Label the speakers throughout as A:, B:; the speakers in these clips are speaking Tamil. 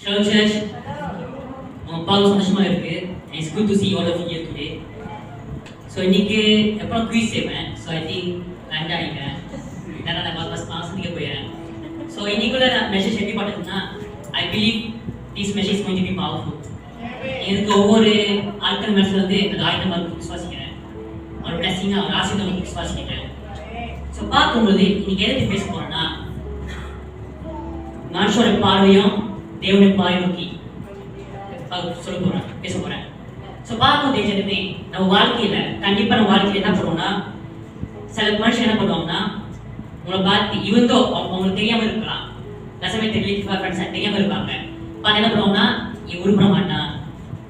A: Hello church. பார்க்க சந்தோஷமா இருக்கு. It's good to see all of you here today. So இன்னைக்கு எப்பறம் குயிஸ் செய்வேன். So I think லேண்ட் ஆயிட்டேன். நான் மாசத்துக்கு போயிடுறேன். So இன்னைக்குள்ள மெசேஜ் எப்படி பார்த்தீங்கன்னா I believe this message is going to be powerful. எனக்கு ஒவ்வொரு ஆட்கள் மெசேஜ் வந்து அது ஆயிரம் மார்க் விசுவாசிக்கிறேன். ஒரு பிளஸிங்கா ஒரு ஆசீர்வாதம் விசுவாசிக்கிறேன். So பார்க்கும்போது இன்னைக்கு எதை பேச போறேன்னா மனுஷோட பார்வையும் தேவனுடைய பார்வை நோக்கி சொல்ல போறேன் பேச போறேன். ஸோ பார்க்கும் தெரிஞ்சதுமே நம்ம வாழ்க்கையில கண்டிப்பா நம்ம வாழ்க்கையில என்ன பண்ணுவோம்னா சில மனுஷன் என்ன பண்ணுவாங்கன்னா உங்களை பார்த்து இவந்தோ அவங்களுக்கு தெரியாம இருக்கலாம் ரசமே தெரியல ஃப்ரெண்ட்ஸ் தெரியாம இருப்பாங்க பார்த்து என்ன பண்ணுவாங்கன்னா நீ உருப்பட மாட்டான்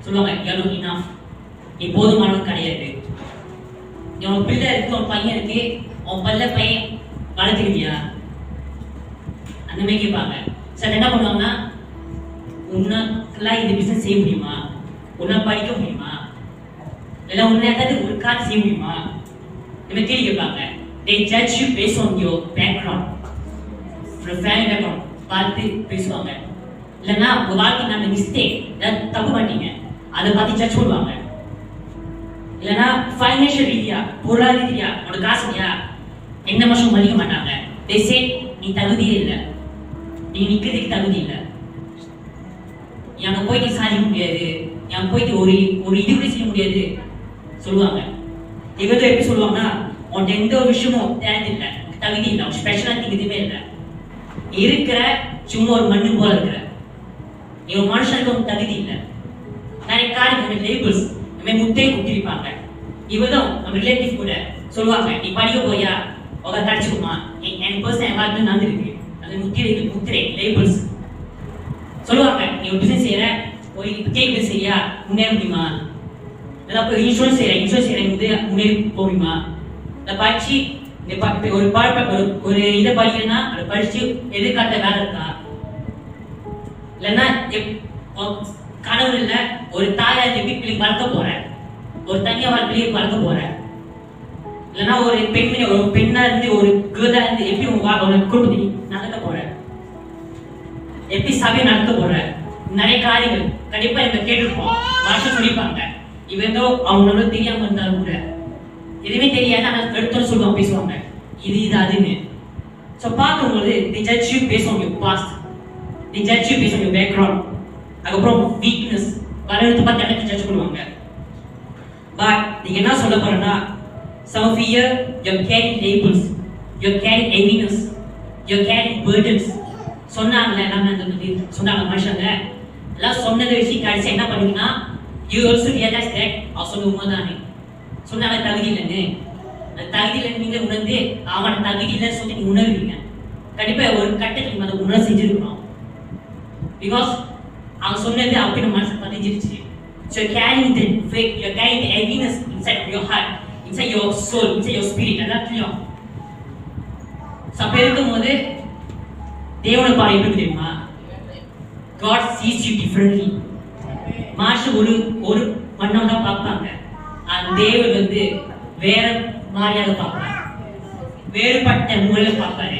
A: சொல்லுவாங்க எவ்வளோ இனாஃப் நீ போதுமானது கிடையாது நீ உன் பிள்ளை இருக்கு உன் பையன் இருக்கு உன் பையன் வளர்த்துக்கிட்டியா அந்த மாதிரி கேட்பாங்க. சார் என்ன பண்ணுவாங்கன்னா உன்னால இந்த பிசினஸ் செய்ய முடியுமா உன்னால் படிக்க முடியுமா இல்லை உன்னை ஏதாவது ஒரு கார் செய்ய முடியுமா இந்த கேள்வி கேட்பாங்க. they judge you based on your background your family background பார்த்து பேசுவாங்க. இல்லைன்னா உங்க வாழ்க்கை நான் மிஸ்டேக் ஏதாவது தப்பு பண்ணிட்டீங்க அதை பார்த்து ஜட்ஜ் பண்ணுவாங்க. இல்லைன்னா ஃபைனான்ஷியல் ரீதியா பொருளாதார ரீதியா உனக்கு காசு இல்லையா எந்த வருஷம் மதிக்க மாட்டாங்க. they say நீ தகுதியே இல்லை நீ நிற்கிறதுக்கு தகுதி இல்லை அங்கே போயிட்டு சாதிக்க முடியாது அங்கே போயிட்டு ஒரு இது கூட செய்ய முடியாது சொல்லுவாங்க. இவங்க எப்படி சொல்லுவாங்கன்னா உன்ட்ட எந்த ஒரு விஷயமும் தேவையில்லை தகுதி இல்லை உன் ஸ்பெஷலாக எதுவுமே இல்லை இருக்கிற சும்மா ஒரு மண்ணு போல இருக்கிற நீ ஒரு மனுஷனுக்கு உன் தகுதி இல்லை நிறைய காரியம் லேபிள்ஸ் இந்த முத்தையை குத்திருப்பாங்க. இவதான் நம்ம ரிலேட்டிவ் கூட சொல்லுவாங்க நீ படிக்க போயா உங்க தடிச்சுக்குமா என் பர்சன் எல்லாருக்கும் நடந்துருக்கு அது முத்திரை லேபிள்ஸ் சொல்லுவாங்க. நீ ஒரு பிசினஸ் செய்யற ஒரு கேக் பிசினஸ் செய்யா முன்னேற முடியுமா இல்லை போய் இன்சூரன்ஸ் செய்யற முன்னேறி போக முடியுமா இல்லை படிச்சு ஒரு இதை படிக்கிறேன்னா அதை படிச்சு எதிர்காலத்தை வேலை இருக்கா இல்லைன்னா கனவு இல்லை ஒரு தாயா எப்படி பிள்ளைங்க வளர்க்க போற ஒரு தனியா பிள்ளைங்க வளர்க்க போற இல்லைன்னா ஒரு பெண்ணா இருந்து ஒரு கேர்ளா இருந்து எப்படி உங்க குடும்பத்தை நடக்க போற எப்படி சபை நடத்த போற நிறைய காரியங்கள் கண்டிப்பா நம்ம கேட்டிருப்போம். வருஷம் சொல்லிப்பாங்க இவந்தோ அவங்களோட தெரியாம இருந்தாலும் கூட எதுவுமே தெரியாது ஆனா எடுத்தோன்னு சொல்லுவாங்க பேசுவாங்க இது அதுன்னு. ஸோ பார்க்கும்போது they judge you based on your past they judge you based on your background அதுக்கப்புறம் வீக்னஸ் பலத்தை பார்த்து எனக்கு ஜட்ஜ் பண்ணுவாங்க. பட் நீங்க என்ன சொல்ல போறேன்னா some of you you're carrying labels you're carrying heaviness you're carrying burdens சொன்னாங்கல்ல எல்லாமே சொன்னாங்க மனுஷங்க எல்லாம் சொன்னதை வச்சு கடைசி என்ன பண்ணுவீங்கன்னா யூ ஆல்சோ ரியலைஸ் தட் அவ சொன்ன உண்மைதானே சொன்னாங்க தகுதி இல்லைன்னு அந்த தகுதி இல்லைன்னு நீங்க உணர்ந்து அவனோட தகுதி இல்லைன்னு சொல்லி நீங்க உணர்வீங்க. கண்டிப்பா ஒரு கட்டத்தில் நீங்க அதை உணர செஞ்சிருக்கணும் பிகாஸ் அவன் சொன்னது அப்படி நம்ம மனசு பதிஞ்சிருச்சு. So carrying the fake you carrying the heaviness inside your heart inside your soul inside your spirit எல்லாத்துலயும் சப்ப இருக்கும்போது தேவனை பார்வை எப்படி தெரியுமா God sees you differently. Master ஒரு மண்ணம் தான் பார்ப்பாங்க அந்த தேவன் வந்து வேற மாதிரியாக பார்ப்பாங்க வேறுபட்ட முறையில் பார்ப்பாரு.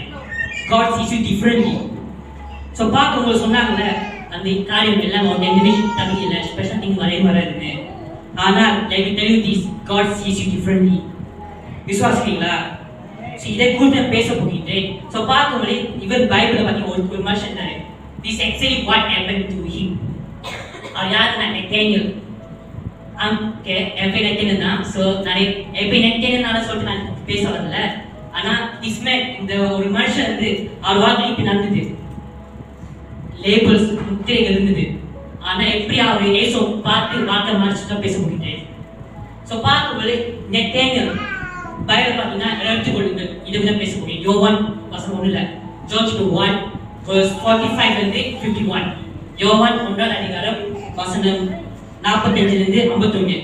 A: God sees you differently. So பார்க்கும்போது சொன்னாங்கல்ல அந்த காரியம் எல்லாம் அவங்க எந்த விஷயம் தகுதி இல்லை ஸ்பெஷல் திங் வராதுன்னு ஆனால் let me tell you this God sees you differently. விசுவாசிக்கிறீங்களா? இதை குறித்து பேச போகின்றேன். ஸோ பார்க்கும்போது இவர் பைபிளை பற்றி ஒரு மனுஷன் தானே this actually what happen to him அவர் யாருன்னா நெத்தேனியல் நெத்தேனியல் தான். ஸோ நிறைய நெத்தேனியல்னால சொல்லிட்டு நான் பேச வரல ஆனால் இஸ்மேல் இந்த ஒரு மனுஷன் வந்து அவர் வாழ்க்கை நடந்தது லேபிள்ஸ் முத்திரைகள் இருந்தது ஆனால் எப்படி அவர் ஏசோ பார்த்து வார்த்தை மனுஷன் தான் பேச முடியும். ஸோ பார்க்கும்போது நெத்தேனியல் பைபிள் பார்த்தீங்கன்னா எடுத்துக்கொள்ளுங்கள் இதை தான் பேச முடியும். யோவான் வசனம் 1 இல்லை ஜான் 1:45 51 யோவான் 1ஆம் அதிகாரம் வசனம் 45 51.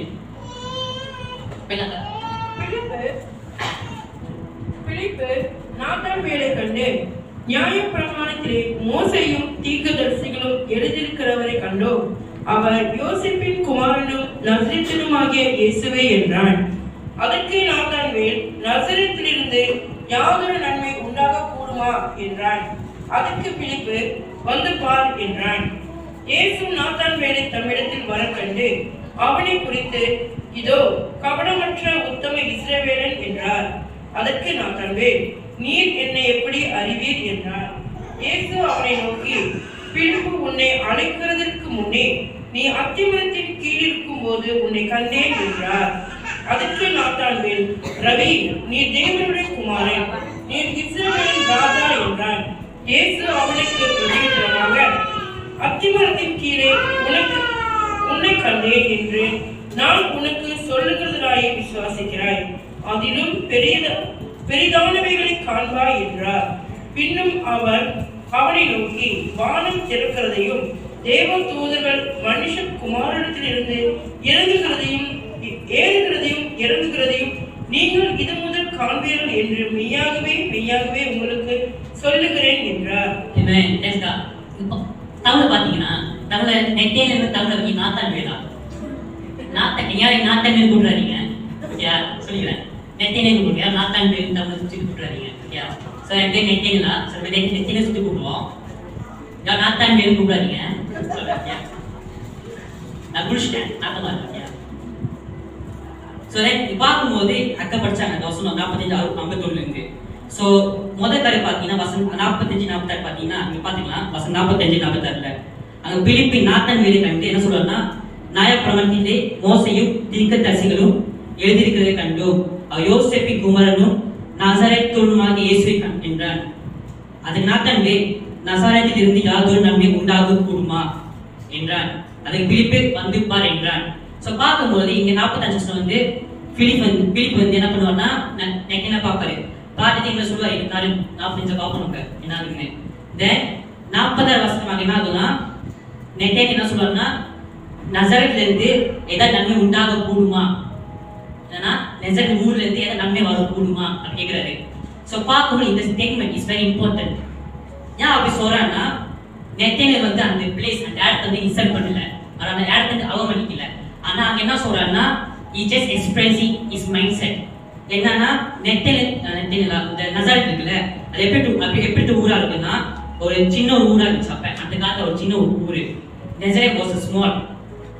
B: பிலிப்பு நாத்தான்வேலை கண்டு நியாயப்பிரமாணத்திலே மோசேயும் தீர்க்கதரிசிகளும் எழுதியிருக்கிறவரை கண்டோம் அவர் யோசேப்பின் குமாரனும் நசரேத்தினுமாகிய இயேசுவே என்றான். அதற்கு நாத்தான்வேல் நசரேத்திலிருந்து யாதொரு நன்மை உண்டாக கூடுமா என்றான். அதற்கு பிலிப்பு வந்து பார் என்றான். இயேசு நாத்தான் வேலை தம்மிடத்தில் வர கண்டு அவனை குறித்து, இதோ கபடமற்ற உத்தம இஸ்ரவேலன் என்றார். அதற்கு நாத்தான்வேல், நீர் என்னை எப்படி அறிவீர் என்றார். இயேசு அவனை நோக்கி, பிலிப்பு உன்னை அழைக்கிறதற்கு முன்னே நீ அத்திமரத்தின் கீழ் இருக்கும் போது உன்னை கண்டேன் என்றார். அதற்கு நாத்தான்வேல், ரவி, நீ தேவனுடைய குமாரன், நீ இஸ்ரவேலின் ராஜா என்றான். இயேசு அவனுக்கு பிரதியுத்தரமாக, அத்திமரத்தின் கீழே உன்னை கண்டேன் என்று நான் உனக்கு சொல்லுகிறதாயே விசுவாசிக்கிறாய். அதிலும் பெரிதானவைகளை காண்பாய் என்றார். பின்னும் அவர் அவனை நோக்கி, வானம் திறக்கிறதையும் தேவ தூதர்கள் மனுஷகுமாரனிடத்திலிருந்து இறங்குகிறதையும் நீங்கள் இது முதல் காண்பீர்கள் என்று மெய்யாகவே உங்களுக்கு சொல்லுகிறேன் என்றார்.
A: தமிழ் பாத்தீங்கன்னா தமிழ நெட்டையில இருந்து தமிழ நாத்தான் வேலா நாத்தான் வேல் கூட்டுறாதீங்க. சொல்லிக்கிறேன், நெட்டையில இருந்து கூட்டியா நாத்தான் வேல் தமிழ் சுற்றி கூட்டுறாதீங்க. ஸோ என் பேர் நெட்டையிலா, சில பேர் நெட்டையில சுற்றி கூட்டுவோம். நாத்தான் வேல் கூப்பிடாதீங்க. நான் குளிச்சிட்டேன், நாத்தமா இருக்கேன். ஸோ பார்க்கும்போது அக்கா படிச்சாங்க வசனம் 45-51 இருக்கு. ஸோ முதல் கரை பார்த்தீங்கன்னா வசனம் 45-46 பார்த்தீங்கன்னா இங்கே பார்த்தீங்கன்னா வசனம் 45-46 அங்கே பிலிப்பின் நாத்தான் வேலை கண்டு என்ன சொல்றாருன்னா, நியாயப்பிரமாணத்திலே மோசையும் தீர்க்கதரிசிகளும் எழுதியிருக்கிறதை கண்டோம். அவர் யோசேப்பின் குமாரனும் நசரேத்தூனுமாக இயேசுவை என்றான். அதுக்கு நாத்தான் நசரேத்தில் இருந்து யாதொரு நன்மை உண்டாக கூடுமா என்றான். அதுக்கு பிலிப்பே வந்து பார் என்றான். ஸோ பார்க்கும்போது இங்க 45 வந்து பிலிப் வந்து என்ன பண்ணுவார்னா, என்ன பார்ப்பாரு, பார்த்துட்டு இங்க சொல்லுவாரு, இருந்தாலும் 45 பார்ப்போம் என்ன ஆகுதுன்னு. தென் 40 வருஷமாக என்ன ஆகுதுன்னா, நெட்டையன் என்ன சொல்லுவாருன்னா, நசரேத்ல இருந்து ஏதாவது நன்மை உண்டாக கூடுமா, ஏன்னா நசரேத் ஊர்ல இருந்து ஏதாவது நன்மை வர கூடுமா அப்படின்னு கேட்கிறாரு. ஸோ பார்க்கும்போது இந்த ஸ்டேட்மெண்ட் இஸ் வெரி இம்பார்ட்டன்ட். ஏன் அப்படி சொல்றான்னா, நெட்டையன் வந்து அந்த பிளேஸ் அந்த இடத்த வந்து இன்சல்ட் பண்ணல, அந்த இடத்த வந்து அவமதிக்கல. ஆனா அங்க என்ன சொல்றாருன்னா, he just expressing his mindset. என்னன்னா நெட்டையில இந்த நசரேத் இருக்குல்ல, அது எப்படி ஊரா இருக்குன்னா, ஒரு சின்ன ஒரு ஊரா இருந்துச்சு. அப்ப அந்த காலத்துல ஒரு சின்ன ஒரு ஊரு நசரேத் வாஸ் ஸ்மால்.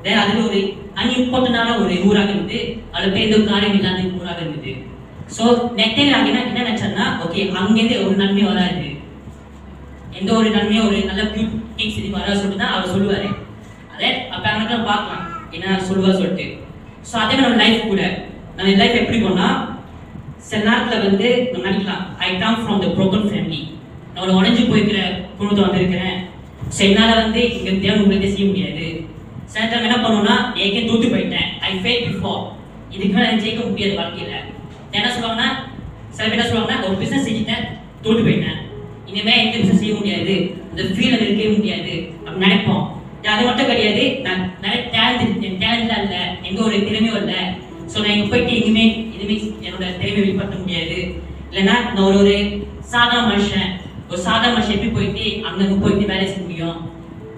A: தென் அதுல ஒரு அன்இம்பார்ட்டன்டான ஒரு ஊராக இருந்து, அதுல பெரிய காரியம் இல்லாத ஊராக இருந்தது. ஸோ நெட்டையில அங்க என்ன நினைச்சாருன்னா, ஓகே அங்கிருந்து ஒரு நன்மை வராது, எந்த ஒரு நன்மையும் ஒரு நல்ல பியூட் திங்ஸ் இது வர சொல்லிட்டு தான் அவர் சொல்லுவாரு. அதே அப்ப அங்கே பார்க்கலாம் என்ன சொல்லுவார் சொல்லிட்டு. ஸோ அதே மாதிரி நம்ம லைஃப் கூட நம்ம லைஃப் எப்படி போனா, சில நேரத்தில் வந்து நம்ம நினைக்கலாம், I come from the broken family, நான் ஒரு உடஞ்சி போய்க்கிற குடும்பத்தை வந்திருக்கிறேன். ஸோ என்னால் வந்து இங்கே தேவன் உங்களுக்கு செய்ய முடியாது. சில நேரத்தில் என்ன பண்ணுவோம்னா, ஏற்கனவே தோத்து போயிட்டேன், ஐ ஃபெயில் பிஃபோர், இதுக்கு மேலே எனக்கு ஜெயிக்க முடியாது வாழ்க்கையில். என்ன சொல்லுவாங்கன்னா, சில பேர் என்ன சொல்லுவாங்கன்னா, ஒரு பிஸ்னஸ் செஞ்சுட்டேன், தோத்து போயிட்டேன், இனிமேல் எந்த பிஸ்னஸ் செய்ய முடியாது, இந்த ஃபீல்டில் இருக்கவே முடியாது அப்படின்னு நினைப்போம். அது மட்டும் கிடையாது, நான் நிறைய டேலண்ட்லாம் இல்லை, எந்த ஒரு திறமையும் இல்லை. ஸோ நான் இங்கே போயிட்டு இனிமே என்னோட திறமையை வெளிப்படுத்த முடியாது. இல்லைன்னா நான் ஒரு சாதாரண மனுஷன் எப்படி போயிட்டு அங்கே போயிட்டு வேலை செய்ய முடியும்,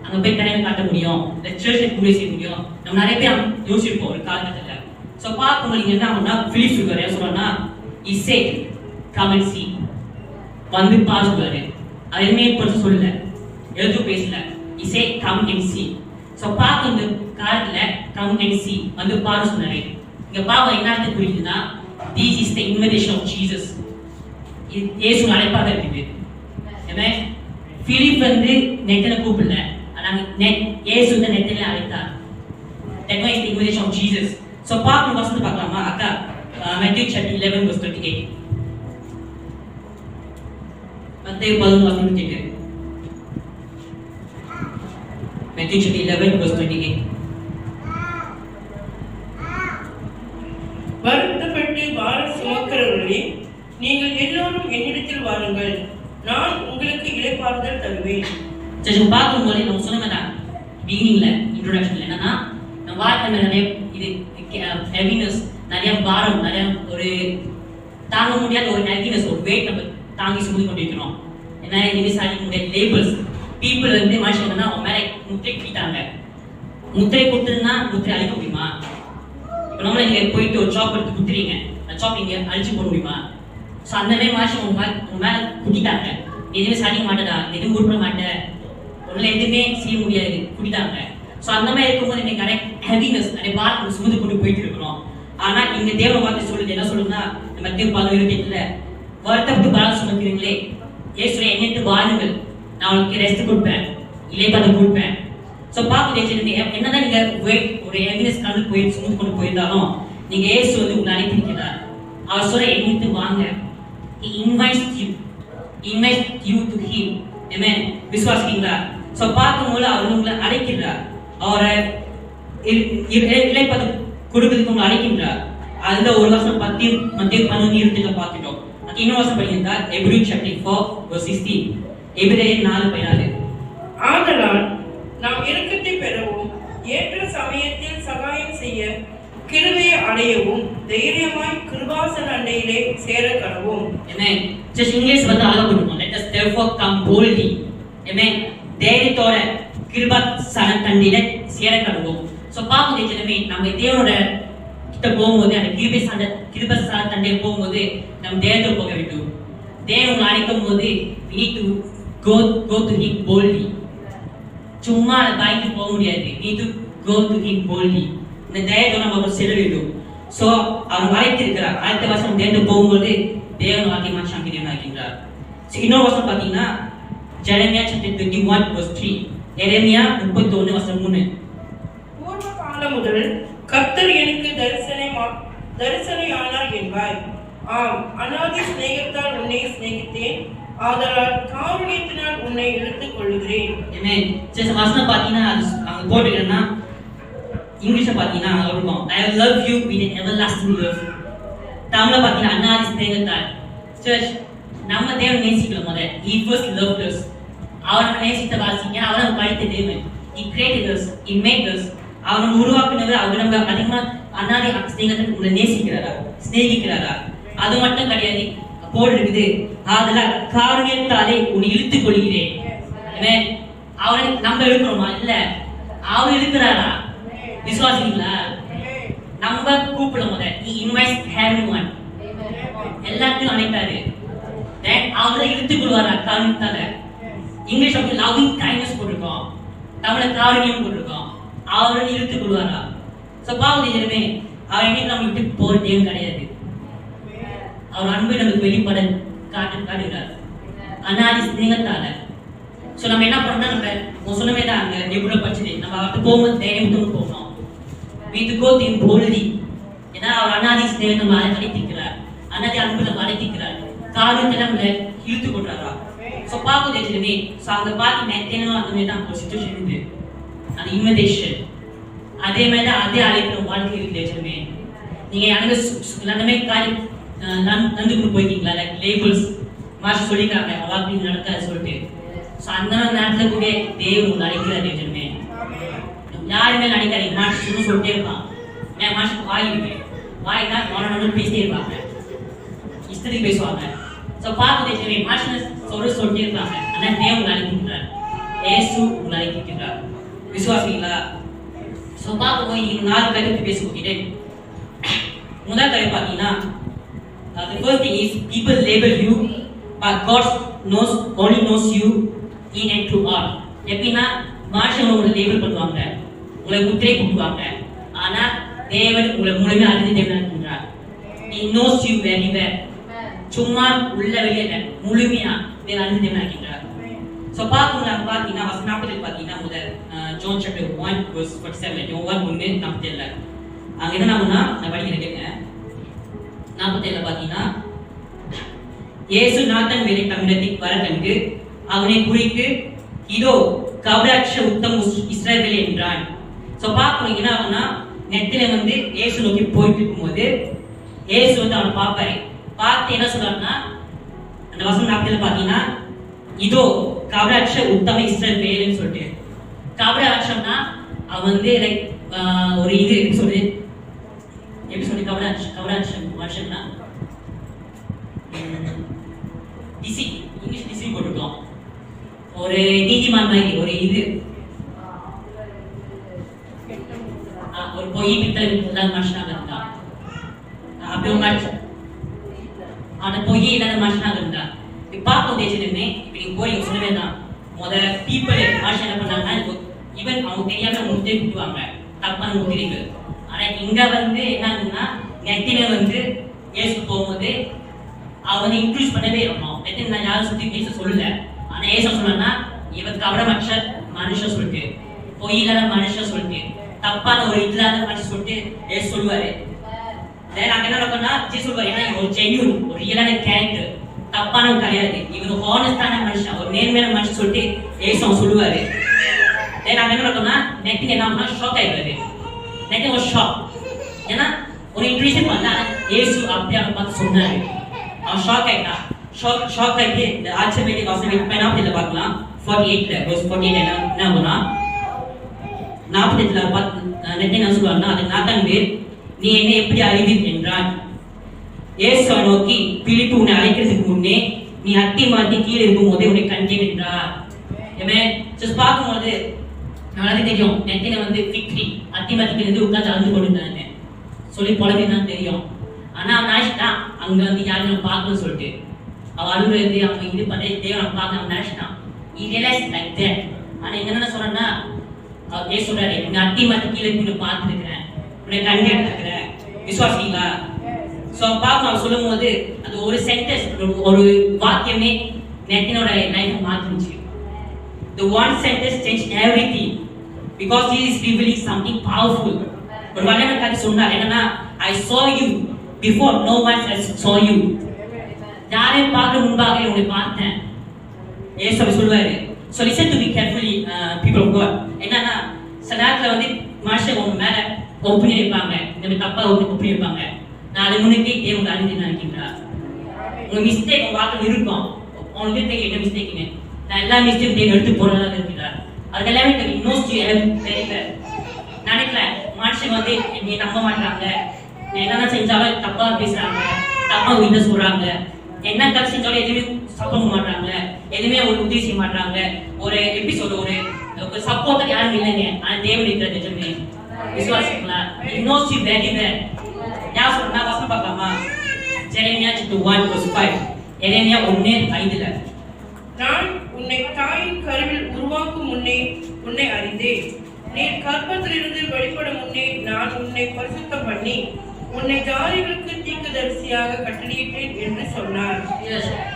A: அங்கே போய் திறமை காட்ட முடியும், லெக்சர்ஷிப் கூட செய்ய முடியும். நம்ம நிறைய பேர் யோசிச்சிருப்போம் ஒரு காலகட்டத்தில். ஸோ பார்க்கும்போது இங்கே என்ன ஆகும்னா, பிலிப் சொல்லுவார், என்ன சொல்லுவாருன்னா, இசை கமென்சி வந்து பாரு சொல்லுவாரு. அது எதுவுமே பொறுத்து சொல்லல, எழுத்து பேசல, இசை கம் அண்ட் சி. ஸோ பார்க்க இந்த காலத்துல கம் அண்ட் சி வந்து பாரு சொன்னாரு. இங்க பாவம் என்ன புரியுதுன்னா, this is the invitation of Jesus. இது இயேசு அழைப்பாக இருக்குது. பிலிப் வந்து நெத்தில கூப்பிடல, ஆனா இயேசு வந்து நெத்தில அழைத்தார். That was the invitation of Jesus. So பார்க்க வசனத்தை பார்க்கலாமா அக்கா? Matthew chapter 11 verse 28. மத்தேயு 11 வசனம் 28. Matthew chapter 11 verse 28.
B: வருத்தப்பட்டு பாரம் சுமக்கிறவர்களே, நீங்கள் எல்லோரும் என்னிடத்தில் வாருங்கள், நான் உங்களுக்கு இளைப்பாறுதல் தருவேன்.
A: சரி, பார்க்கும்போது நம்ம சொன்னதான் பிகினிங்ல இன்ட்ரோடக்ஷன்ல என்னன்னா, நம்ம வாழ்க்கையில நிறைய இது ஹெவினஸ், நிறைய பாரம், நிறைய ஒரு தாங்க முடியாத ஒரு ஹெவினஸ், ஒரு வெயிட் நம்ம தாங்கி சுமந்து கொண்டிருக்கிறோம். என்ன இது சாதிக்க முடியாத லேபிள்ஸ், பீப்புள் வந்து மனுஷங்க அவங்க மேலே முத்திரை குடித்தாங்க. முத்திரை கொடுத்துருந்தா முத்திரை அழிக்க முடியுமா? இப்போ நம்மள நீங்க போயிட்டு ஒரு சாப் எடுத்து குத்துறீங்க, அந்த சாப் நீங்க அழிச்சு போட முடியுமா? ஸோ அந்த மாதிரி மனுஷன் உங்க மேல குட்டிட்டாங்க, எதுவுமே சாதிக்க மாட்டேடா, எதுவும் உருப்பட மாட்டேன், உன்னால எதுவுமே செய்ய முடியாது குடித்தாங்க. ஸோ அந்த மாதிரி இருக்கும்போது இன்னைக்கு நிறைய ஹெவினஸ் நிறைய பாரத்தை சுமந்து கொண்டு போயிட்டு இருக்கிறோம். ஆனா இங்க தேவனை பார்த்து சொல்லுது, என்ன சொல்லுன்னா மத்திய 11:28 வருத்தப்பட்டு பாரம் சுமக்கிறீங்களே இயேசுவை என்னிட்டு வாருங்கள், நான் உங்களுக்கு ரெஸ்ட் கொடுப்பேன், இளைப்பாறுதல் கொடுப்பேன். ஸோ பார்த்து என்னதான் நீங்க ஒரு ஹெவினஸ் கலந்து போய் சுமந்து கொண்டு போயிருந்தாலும் நீங்க இயேசு வந்து உங்களை அழைத்திருக்கிறார். அவர் சொல்ல என்னிட்டு வாங்க. He invites you to him. Amen. விசுவாசிக்கிறீங்களா? ஸோ பார்க்கும்போது அவர் உங்களை அழைக்கிறார். அவரை இளைப்பாறுதல் கொடுக்கிறதுக்கு உங்களை அழைக்கின்றார். அதுல ஒரு வருஷம் மத்திய 11:20 பார்த்துட்டோம். இன்னொரு வருஷம் படிக்கிறா எபிரேயர் chapter 4:16. எபிரேயர் 4:14.
B: ஆதலால் நாம் இரக்கத்தை பெறவும் ஏற்ற சமயத்தில் சகாயம் செய்ய கிருபையை அடையவும் தைரியமாய் கிருபாசன அண்டையிலே சேர கடவும்.
A: Amen. Just English வந்து அழகா கொடுக்கும். Let us therefore come boldly. Amen. தைரியத்தோட கிருபாசன அண்டையில சேர கடவும். ஸோ பார்க்கும் ஜனமே நம்ம தேவனோட கிட்ட போகும்போது அந்த கிருபாசன அண்டையில போகும்போது நம்ம தைரியத்தோட போக வேண்டும். தேவன் உங்களை அழைக்கும் போது we need to go to him boldly. சும்மா பயந்து போக முடியாது. we need to go to him boldly. இந்த தைரியத்தோட நம்ம செல்ல வேண்டும். ஸோ அவர் அழைத்திருக்கிறார். அடுத்த வருஷம் தேர்ந்து போகும்போது தேவன் வாக்கிய மாற்றம் ஆகின்றார். ஸோ இன்னொரு வருஷம் பார்த்தீங்கன்னா ஜெரமியா chapter 21:3. எரேமியா 31:3.
B: பூர்வ காலம் முதல் கர்த்தர் எனக்கு தரிசனையானார் என்பாய். ஆம், அநாதி சிநேகத்தால் உன்னை சிநேகித்தேன், ஆதலால் காருண்யத்தினால் உன்னை இழுத்துக் கொள்ளுகிறேன்.
A: Amen. சரி வசனம் பார்த்தீங்கன்னா அங்க போட்டுக்கிறேன்னா இங்கிலீஷ்ல பார்த்தீங்கன்னா இருக்கும் I love you with an everlasting love. தமிழ்ல பார்த்தீங்கன்னா அநாதி சிநேகத்தால். சர்ச் நம்ம தேவன் நேசிக்கல முதல்ல. He first loved us. அவரை நேசித்த வாசிங்க, அவரை படைத்த தேவன். He created us, He made us. அவனை உருவாக்குனவர். அவர் நம்ம அதிகமா அநாதி சிநேகத்தை உங்களை நேசிக்கிறாரா, சிநேகிக்கிறாரா? அது மட்டும் கிடையாது, போல் இருக்குது அதெல்லாம் காருண்யத்தாலே உன்னை இழுத்துக் கொள்கிறேன். அவரை நம்ம இருக்கிறோமா? இல்ல, அவர் இருக்கிறாரா? விசுவாசிங்களா? நம்ம கூப்பிட முதல் He invites everyone. எல்லாத்தையும் அழைத்தாரு. அவரை இழுத்துக் கொள்வாரா காரணத்தால? இங்கிலீஷ் அப்படி லவ்விங் கைண்ட்னஸ் போட்டிருக்கோம், தமிழ காருண்யம் போட்டிருக்கோம். அவரை இழுத்துக் கொள்வாரா? ஸோ பாவம் அவர் என்னைக்கு நம்ம விட்டு போற தேவன் கிடையாது. அவர் அன்பை நமக்கு வெளிப்பட காட்டுகிறார் அநாதி சிநேகத்தால. ஸோ நம்ம என்ன பண்ணோம்னா நம்ம சொன்னமே தான் அங்க எப்படி படிச்சது நம்ம அவர்கிட்ட போகும்போது தைரியத்தோடு போகணும். வீட்டுக்கு கோ தீன் போல்தி. ஏன்னா அவர் அநாதி சிநேகத்தை நம்ம அழைத்திருக்கிறார், அநாதி அன்பு நம்ம அழைத்திருக்கிறார், காரியத்தை நம்மள இழுத்து கொண்டாரா. ஸோ பார்க்கும் தெரிஞ்சிருமே. ஸோ அங்க பார்த்து மெத்தேனும் அந்த மாதிரி தான் ஒரு சுச்சுவேஷன் இருந்து அந்த இன்விடேஷன் அதே மாதிரி தான் அதே அழைக்கிற வாழ்க்கை தெரிஞ்சிருமே. நீங்க அங்கே எல்லாமே காரியம் நந்து கொண்டு போயிருக்கீங்களா? லைக் லேபிள்ஸ் மாஸ்டர் சொல்லிக்கிறாங்க வாழ்க்கை நடக்காது சொல்லிட்டு. ஸோ அந்த நேரத்தில் கூட தேவன் உங்களை அழைக்கிறார் தெரிஞ்சிருமே. யாருமே நினைக்காதீங்க மாஸ்டர் சொல்லிட்டே இருப்பான். ஏன் மாஸ்டர் வாய் இருக்கு, வாய் தான் கவனம் பேசிட்டே இருப்பாங்க, இஷ்டத்துக்கு பேசுவாங்க. ஸோ பார்த்து தெரிஞ்சிருமே மாஸ்டர் சொல்லிட்டே இருப்பாங்க. ஆனால் தேவன் உங்களை அழைக்கின்றார், ஏசு உங்களை அழைக்கின்றார். விசுவாசிங்களா? ஸோ பார்க்கும்போது இந்த 4 கருத்து பேசுகிட்டே. முதல் கருத்து பார்த்தீங்கன்னா the first thing is people label you but God only knows you in and through out. எப்படின்னா மாஷன் உங்களை லேபிள் பண்ணுவாங்க, உங்களை முத்திரை கொடுப்பாங்க. ஆனா தேவன் உங்களை முழுமையாக அறிந்து தேவனாக இருக்கின்றார். He knows you very well. சும்மா உள்ள வெளியில முழுமையா தேவன் அறிந்து தேவனாக இருக்கின்றார். ஸோ பார்க்கணும் நம்ம பார்த்தீங்கன்னா வசனம் 40 பார்த்தீங்கன்னா முதல் ஜான் chapter 1:47 யோவான் 1:47 அங்க என்ன நாமனா நான் படிக்கிறேன் கேளுங்க. 47 பார்த்தீங்கன்னா இயேசு நாதன் வேலை தமிழத்துக்கு வர கண்டு அவனை குறித்து இதோ கவராட்ச உத்தம இஸ்ரவேல் என்றான். ஸோ பார்க்கணும் அவனா நெத்தில வந்து இயேசு நோக்கி போயிட்டு இருக்கும்போது இயேசு வந்து அவனை பார்ப்பாரு. பார்த்து என்ன சொல்றாருன்னா அந்த வசனம் 40 பார்த்தீங்கன்னா இதோ கவராட்ச உத்தம இஸ்ரவேல்னு சொல்லிட்டு. கவராட்சம்னா அவன் வந்து லைக் ஒரு இது எப்படி சொல்லி கவராட்சம் வருஷம்னா டிசி இங்கிலீஷ் டிசி போட்டுட்டோம். ஒரு நீதிமான் மாதிரி ஒரு இது ஒரு பொய் பித்தளை இல்லாத மனுஷனாக இருந்தா அப்படி ஒரு மனுஷன் அந்த பொய் இல்லாத மனுஷனாக இருந்தா பார்க்கும் தேசமே இப்ப நீங்க போய் சொல்லவே தான் பீப்புள் மனுஷன் என்ன பண்ணாங்கன்னா ஈவன் அவங்க தெரியாம முத்திரை குட்டுவாங்க, தப்பான முத்திரைகள். ஆனா இங்க வந்து என்னன்னா நெத்தில வந்து இயேசு போகும்போது அவனை இன்ட்ரூஸ் பண்ணவே இருக்கணும். நெத்தில நான் யாரும் சுத்தி இயேசு சொல்லல. ஆனா இயேசு சொன்னா இவன் கவனமற்ற மனுஷன் சொல்லிட்டு, பொய் இல்லாத மனுஷன் சொல்லிட்டு, தப்பான ஒரு இல்லாத மனுஷன் சொல்லிட்டு இயேசு சொல்லுவாரு. நாங்க என்ன நடக்கணும்னா ஜீசஸ் சொல்லுவாரு, ஏன்னா ஒரு ஜென்யூன் ஒரு ரியலான கேரக்டர், தப்பானவன் கிடையாது, இவன் ஹானஸ்டான மனுஷன், ஒரு நேர்மையான மனுஷன் சொல்லிட்டு இயேசு அவன் சொல்லுவாரு. நாங்க என்ன நடக்கணும்னா நெத்தில என்ன ஷாக் ஆயிடுவாரு. நெத்தில ஒரு ஷாக், ஏன்னா ஒரு இன்ட்ரீஷன் பண்ணா இயேசு அப்படியே அவன் பார்த்து சொன்னாரு. அவன் ஷாக் ஆயிட்டான். ஷாக் ஆகி இந்த ஆச்சரிய வாசகம் பெனாப்தில பார்க்கலாம். 48 verse 48 என்ன ஆகும்னா 48ல நெத்தில என்ன சொல்லுவாருன்னா, அது நாத்தான்வே நீ என்ன எப்படி அறிவீர் என்றான். இயேசு நோக்கி, பிலிப்பு உன்னை அழைக்கிறதுக்கு முன்னே நீ அத்தி மாத்தி கீழே இருக்கும் போதே உன்னை கண்டேன் என்றார். பார்க்கும்போது நம்மளால தெரியும் நெத்தில வந்து ஃபிக்ரி அத்தி மாத்தி இருந்து உட்காந்து அழுந்து கொண்டிருந்தாங்க சொல்லி புலம்பிதான் தெரியும். ஆனா அவன் நினைச்சிட்டான் அங்க வந்து யாரும் நம்ம பார்க்கணும்னு சொல்லிட்டு, அவன் அழுகுறது அவங்க இது பண்ணி தேவன் பார்க்க அவன் நினைச்சிட்டான். Like that. ஆனா என்ன சொல்றேன்னா ஏன் சொல்றாரு, உன்னை அத்தி மாத்தி கீழே உன்னை பார்த்துருக்கிறேன், உன்னை கண்டு எடுத்துக்கிறேன், விசுவாசிங்களா? ஸோ பார்க்க அவன் சொல்லும் போது அது ஒரு சென்டென்ஸ், ஒரு வாக்கியமே நெத்தினோட life மாத்திருச்சு. The one sentence changed everything because he is revealing something powerful. ஒரு வல்லமை கதை சொன்னார், என்னன்னா I saw you before no one else saw you. யாரையும் பார்க்க முன்பாக உன்னை பார்த்தேன் ஏசு சொல்லுவாரு. So listen to me carefully, people of God. என்னன்னா சதாத்துல வந்து மனுஷன் உங்க மேல ஒப்பீனியன் இருப்பாங்க, இந்த தப்பா ஒப்பீனியன் இருப்பாங்க. நான் அது முன்னுக்கே தேவன் அறிந்து நினைக்கின்றார். உங்க மிஸ்டேக் உங்க வாழ்க்கையில் இருக்கும், உங்களுக்கு தெரியும் என்ன மிஸ்டேக்னு. நான் எல்லா மிஸ்டேக் தேவன் எடுத்து போறதா இருக்கிறார். அது எல்லாமே தெரியும். Nose you very well. நினைக்கிறேன் மனுஷன் வந்து என்னை நம்ப மாட்டாங்க, என்னென்ன செஞ்சாலும் தப்பா பேசுறாங்க, தப்பா வீட்டை சொல்றாங்க, என்ன தப்பு செஞ்சாலும் எதுவுமே சப்போர்ட் பண்ண மாட்டாங்க, எதுவுமே ஒரு உதவி செய்ய மாட்டாங்க, ஒரு எப்படி சொல்ற ஒரு சப்போர்ட் யாரும் இல்லைங்க. ஆனா தேவன் இருக்கிற நிஜமே விசுவாசிங்களா? Knows you very well. யார் சொல்றா வசனம் பார்க்கலாமா? ஜெரேமியா 1:5. எரேமியா 1:5ல
B: நான் உன்னை தாயின் கருவில் உருவாக்கும் முன்னே உன்னை அறிந்தேன், நீ கர்ப்பத்திலிருந்து வெளிப்படும் முன்னே நான் உன்னை பரிசுத்தம் பண்ணி உன்னை ஜாதிகளுக்கு தீர்க்கதரிசியாக கட்டளையிட்டேன் என்று சொன்னார்.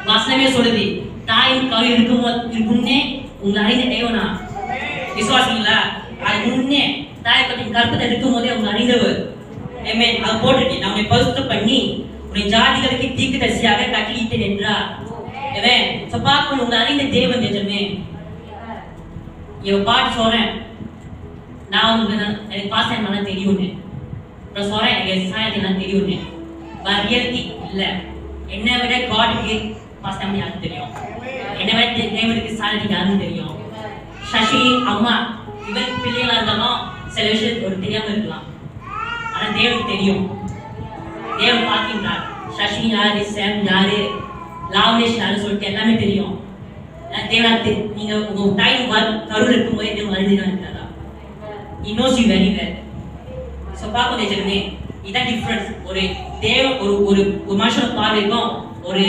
A: வசனமே சொல்லுது, தாயின் கருவில் இருக்கும் முன்னே உங்களை அறிந்த தேவனா? விசுவாசிங்களா? அது முன்னே தாய் கர்ப்பத்தில் இருக்கும் போதே உங்களை அறிந்தவர். ஆமென். அது போட்டுட்டு நான் உன்னை பரிசுத்தம் பண்ணி உன்னை ஜாதிகளுக்கு தீர்க்கதரிசியாக கட்டளையிட்டேன் என்றார். ஆமென். சோ பாக்க உங்களை அறிந்த தேவன் நிஜமே. இவ பாட்டு சொல்றேன், நான் உங்களுக்கு எனக்கு பாஸ்ட் பண்ண தெரியும்னு நான் சொல்றேன், எனக்கு சாயத்தை எல்லாம் தெரியும்னு. பட் ரியாலிட்டி இல்ல. என்னை விட காடுக்கு பாஸ்ட் டைம் யாருக்கு தெரியும், என்னை விட தேவனுக்கு சாயத்துக்கு யாருன்னு தெரியும். சசி அம்மா இவன் பிள்ளைகளா இருந்தாலும் சில விஷயம் ஒரு தெரியாம இருக்கலாம், ஆனா தேவனுக்கு தெரியும். தேவன் பார்க்கின்றார். சசி யாரு, சேம் யாரு, லாவணேஷ் யாரு சொல்லிட்டு எல்லாமே தெரியும். தேவன் நீங்க உங்க தாய் கருவில் இருக்கும் போது தேவன் அறிந்துதான் இருக்கிறாரா? He knows you very well. So பாப்போம் தேஜமே, இதான் டிஃபரன்ஸ். ஒரு தேவ ஒரு மனுஷன பார்வைக்கும் ஒரு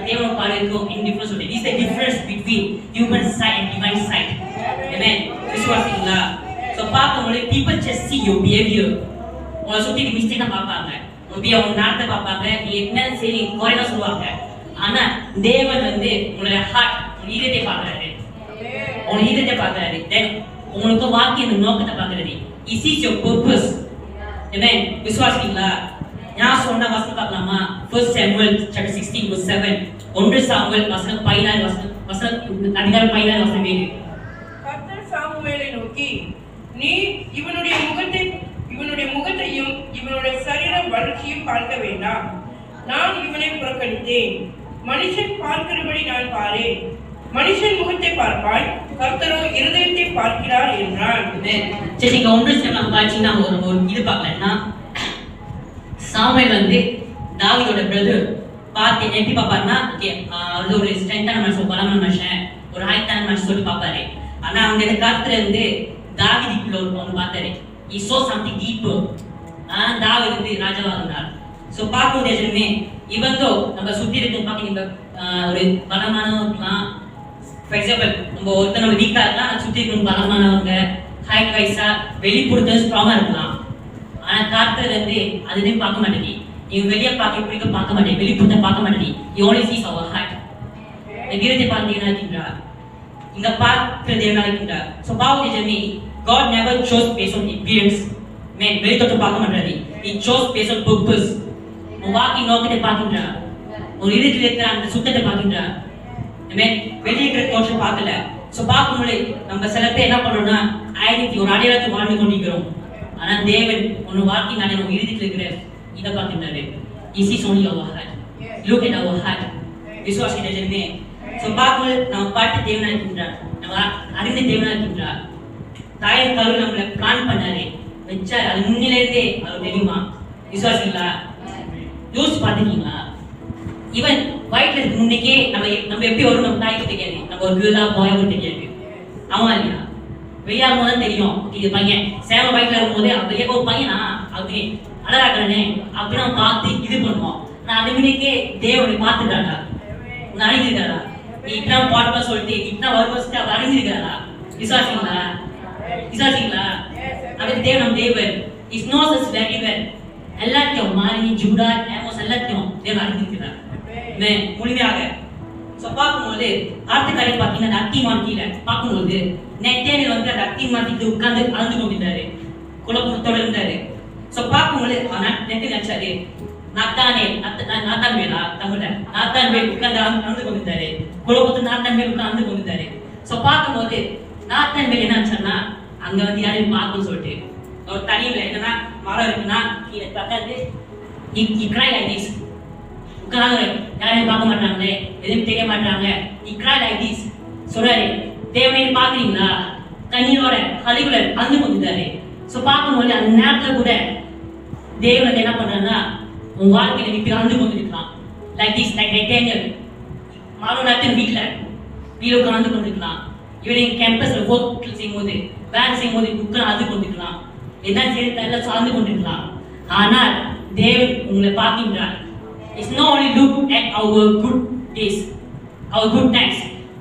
A: தேவ பார்வைக்கும் இன் டிஃபரன்ஸ் உண்டு. This is the difference between human sight and divine sight. Amen. விசுவாசிங்களா? So பாக்கும்போது people just see your behavior. உங்களை சுத்தி மிஸ்டேக் தான் பார்ப்பாங்க, உங்க நாட்டை பார்ப்பாங்க, நீ என்ன சரி குறைனா சொல்லுவாங்க. ஆனா தேவன் வந்து உங்களோட ஹார்ட், உங்க இதயத்தை பார்க்கறாரு, உங்க இதயத்தை பார்க்கறாரு. தென் உங்களுக்கு வாக்கிய நோக்கத்தை பார்க்கறாரு. He sees your purpose. Amen. விசுவாசிங்களா? நான் சொன்ன வசனம் பார்க்கலாமா? 1 Samuel chapter 16 verse 7. 1 சாமுவேல் வசனம் 14 வசனம் அதிகாரம் 14 வசனம் வேறு.
B: கர்த்தர் சாமுவேலை நோக்கி, நீ இவனுடைய முகத்தையும் இவனுடைய சரீர வளர்ச்சியும் பார்க்க வேண்டாம், நான் இவனை புறக்கணித்தேன். மனுஷன் பார்க்கிறபடி நான் பாரேன், மனுஷன் முகத்தை பார்ப்பாய், கர்த்தரோ இருதயத்தை பார்க்கிறார் என்றான்.
A: சரி, நீங்க 1 சாமுவேல் பாத்தீங்கன்னா ஒரு இது பார்க்கலன்னா, சாமுவேல் வந்து தாவீதோட பிரதர் பார்த்து எப்படி பார்ப்பாருன்னா, அது ஒரு ஸ்ட்ரென்த்தான மனுஷன், பலமான மனுஷன், ஒரு ஹைட்டான மனுஷன் சொல்லி பார்ப்பாரு. ஆனா அவங்க இந்த காலத்துல இருந்து தாவீதுக்குள்ள ஒன்று பார்த்தாரு. He saw something deeper. தாவீது வந்து ராஜாவா இருந்தார். ஸோ பார்க்கும் தேசமே இவந்தோ நம்ம சுத்தி இருக்கும் பார்த்தீங்கன்னா ஒரு பலமான இருக்கலாம், ஃபார் எக்ஸாம்பிள் நம்ம ஒருத்தர் வீக்கா இருக்கலாம், சுத்தி இருக்கணும் பலமானவங்க, ஹைட் வைஸா வெளிப்படுத்த ஸ்ட்ராங்கா இருக்கலாம். ஆனா கார்த்தர் வந்து அதுலேயும் பார்க்க மாட்டேங்கி, நீங்க வெளியே பார்க்க மாட்டேன், வெளிப்படுத்த பார்க்க மாட்டேங்கி. You only sees our heart. இருதயத்தை பார்த்தீங்கன்னா இருக்கீங்களா, இங்க பார்க்கிறது என்ன இருக்கீங்களா. ஸோ பாவத்தை ஜெர்மி God never chose based on appearance. Man வெளித்தோற்றம் பார்க்க மாட்டாரு, He chose based on purpose. உன் வாக்கின் நோக்கத்தை பார்க்கின்றா, ஒரு இருதயத்தில் இருக்கிற அந்த சுத்தத்தை பார்க்கின்றா. வெளியே இருக்கிற தோற்றம் பார்க்கல. ஸோ பார்க்கும்போது நம்ம சில பேர் என்ன பண்றோம்னா ஐடென்டிட்டி ஒரு அடையாளத்தை வாழ்ந்து கொண்டிருக்கிறோம். ஆனா தேவன் ஒன்னு வாக்கின் அடையாளம் இருதயத்தில் இருக்கிற இதை பார்க்கின்றாரு. He sees only our heart. Look at our heart. விசுவாசிக்கிற ஜனமே, ஸோ பார்க்கும்போது நம்ம பார்த்து தேவனா இருக்கின்றார், நம்ம அறிந்த தேவனா இருக்கின்றார். தாயின் கருவில் நம்மளை பிளான் பண்ணாரு, வச்சாரு. அது முன்னிலிருந்தே அவர் தெரியுமா? விசுவாசிங்களா? யோசிச்சு பார்த்துக்கீங்களா? ஈவன் வயிற்றுல இருக்கு முன்னைக்கே நம்ம எப்படி வரும் நம்ம தாய்க்கு தெரியாது. நம்ம ஒரு கேர்ளா பாயாவும் தெரியாது. ஆமா இல்லையா? வெளியாகும் போது தான் தெரியும் இது பையன். சேம வயிற்றுல இருக்கும்போது அப்படியே ஒரு பையனா அப்படி அழகாக்கிறனே அப்படி நம்ம பார்த்து இது பண்ணுவோம். நான் அது முன்னைக்கே தேவனை பார்த்துட்டாடா, நான் அறிஞ்சிருக்காரா, இத்தனை பாட்பா சொல்லிட்டு இத்தனை வருவஸ்ட்டு அவர் அறிஞ்சிருக்காரா? விசுவாசிங்களா? விசுவாசிங்களா? அவர் தேவன் நம் தேவன். Is knows us very well. எல்லாத்தையும் மாறி ஜூடா ஏமோஸ் எல்லாத்தையும் தேவன் அறிஞ்சிருக்கிறார் முழுமையாக. ஸோ பார்க்கும்போது அடுத்த காரியம் பார்த்தீங்கன்னா அத்திமான் கீழே பார்க்கும்போது நெத்தேனில் வந்து அந்த அத்திமாத்திட்டு உட்கார்ந்து அழுந்து கொண்டிருந்தாரு, குழப்பத்தோடு இருந்தாரு. ஸோ பார்க்கும்போது நெட்டு நினைச்சாரு நாத்தான் வேலா தமிழ்ல நாத்தான் வேல் உட்கார்ந்து அழுந்து கொண்டிருந்தாரு, குழப்பத்து நாத்தான் வேல் உட்கார்ந்து கொண்டிருந்தாரு. ஸோ பார்க்கும்போது நாத்தான் வேல் என்ன ஆச்சுன்னா அங்க வந்து யாரையும் பார்க்கணும்னு சொல்லிட்டு ஒரு தனியில என்னன்னா மரம் இருக்குன்னா கீழே உட்காந்து இக்ராய் லைக் திஸ் உட்காந்து யாரையும் பார்க்க மாட்டாங்களே, எதுவும் தெரிய மாட்டாங்க. இக்ராய் லைக் திஸ் சொல்றாரு, தேவனை பாக்குறீங்களா? கண்ணீரோட கழிவுல அழுந்து கொண்டிருந்தாரு. ஸோ பார்க்கும்போது அந்த நேரத்துல கூட தேவன் என்ன பண்றாங்கன்னா உன் வாழ்க்கையில இப்படி அழுந்து கொண்டிருக்கலாம். லைக் திஸ் லைக் டேனியல் மாணவனாத்தின் வீட்டில் உட்காந்து கொண்டிருக்கலாம். இவன் கேம்பஸ்ல ஒர்க் செய்யும் போது வேலை செய்யும் போது உட்காந்து அழுது கொண்டிருக்கலாம். என்ன செய்ய எல்லாம் சார்ந்து கொண்டிருக்கலாம். ஆனால் தேவன் உங்களை பார்க்கின்றார். It's not only look at our good days, our good times.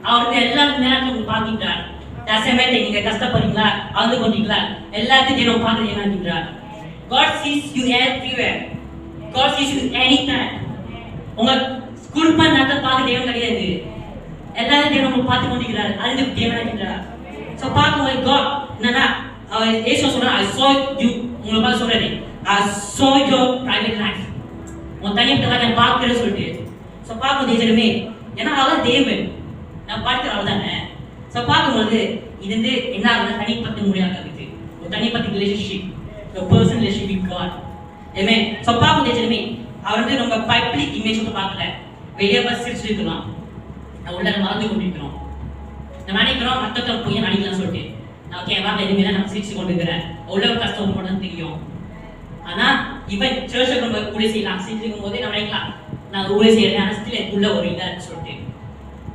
A: அவருக்கு எல்லா நேரத்திலும் உங்களை பார்க்கின்றார். தசமேத்தை நீங்க கஷ்டப்படுறீங்களா, அழுது கொண்டீங்களா, எல்லாத்தையும் தேவன் பார்க்க நினைக்கின்றார். God sees you everywhere. God sees you anytime. உங்க குடும்ப நேரத்தை பார்க்க தேவன் கிடையாது, எல்லாரும் தேவன் உங்களை பார்த்து கொண்டிருக்கிறார். அறிந்து தேவன் நினைக்கின்றார். ஸோ பார்க்கும்போது God என்னன்னா அவர் ஏசு சொல்றாரு, I saw you, உங்களை பார்த்து சொல்றாரு, I saw your private life. உன் தனிப்பட்ட நான் பார்க்கிறேன்னு சொல்லிட்டு. ஸோ பார்க்கும்போது எதுவுமே ஏன்னா அவதான் தேவன், நான் பார்க்கிற அவள் தானே. ஸோ பார்க்கும்போது இது வந்து என்ன ஆகுதுன்னா தனிப்பட்ட முறையாக இருக்குது, ஒரு தனிப்பட்ட ரிலேஷன்ஷிப், ஒரு பர்சனல் ரிலேஷன்ஷிப் வித் காட். ஏமே ஸோ பார்க்கும்போது எதுவுமே அவர் வந்து நம்ம பப்ளிக் இமேஜ் வந்து பார்க்கல, வெளியே பார்த்து சிரிச்சிருக்கலாம், நான் உள்ள மறந்து கொண்டிருக்கிறோம். நம்ம நினைக்கிறோம் மற்றவங்க போய் நினைக்கலாம் சொல்லிட்டு நான் கேட்காம எதுவுமே நான் சிரிச்சு கொண்டிருக்கிறேன், உள்ள கஷ்டம் போனது தெரியும். ஆனா இவன் சர்ச்சை நம்ம ஊழிய செய்யலாம் செஞ்சிருக்கும் போதே நம்ம நினைக்கலாம் நான் ஊழிய செய்யறேன், ஆனால் எனக்குள்ள ஒரு இதா சொல்லிட்டு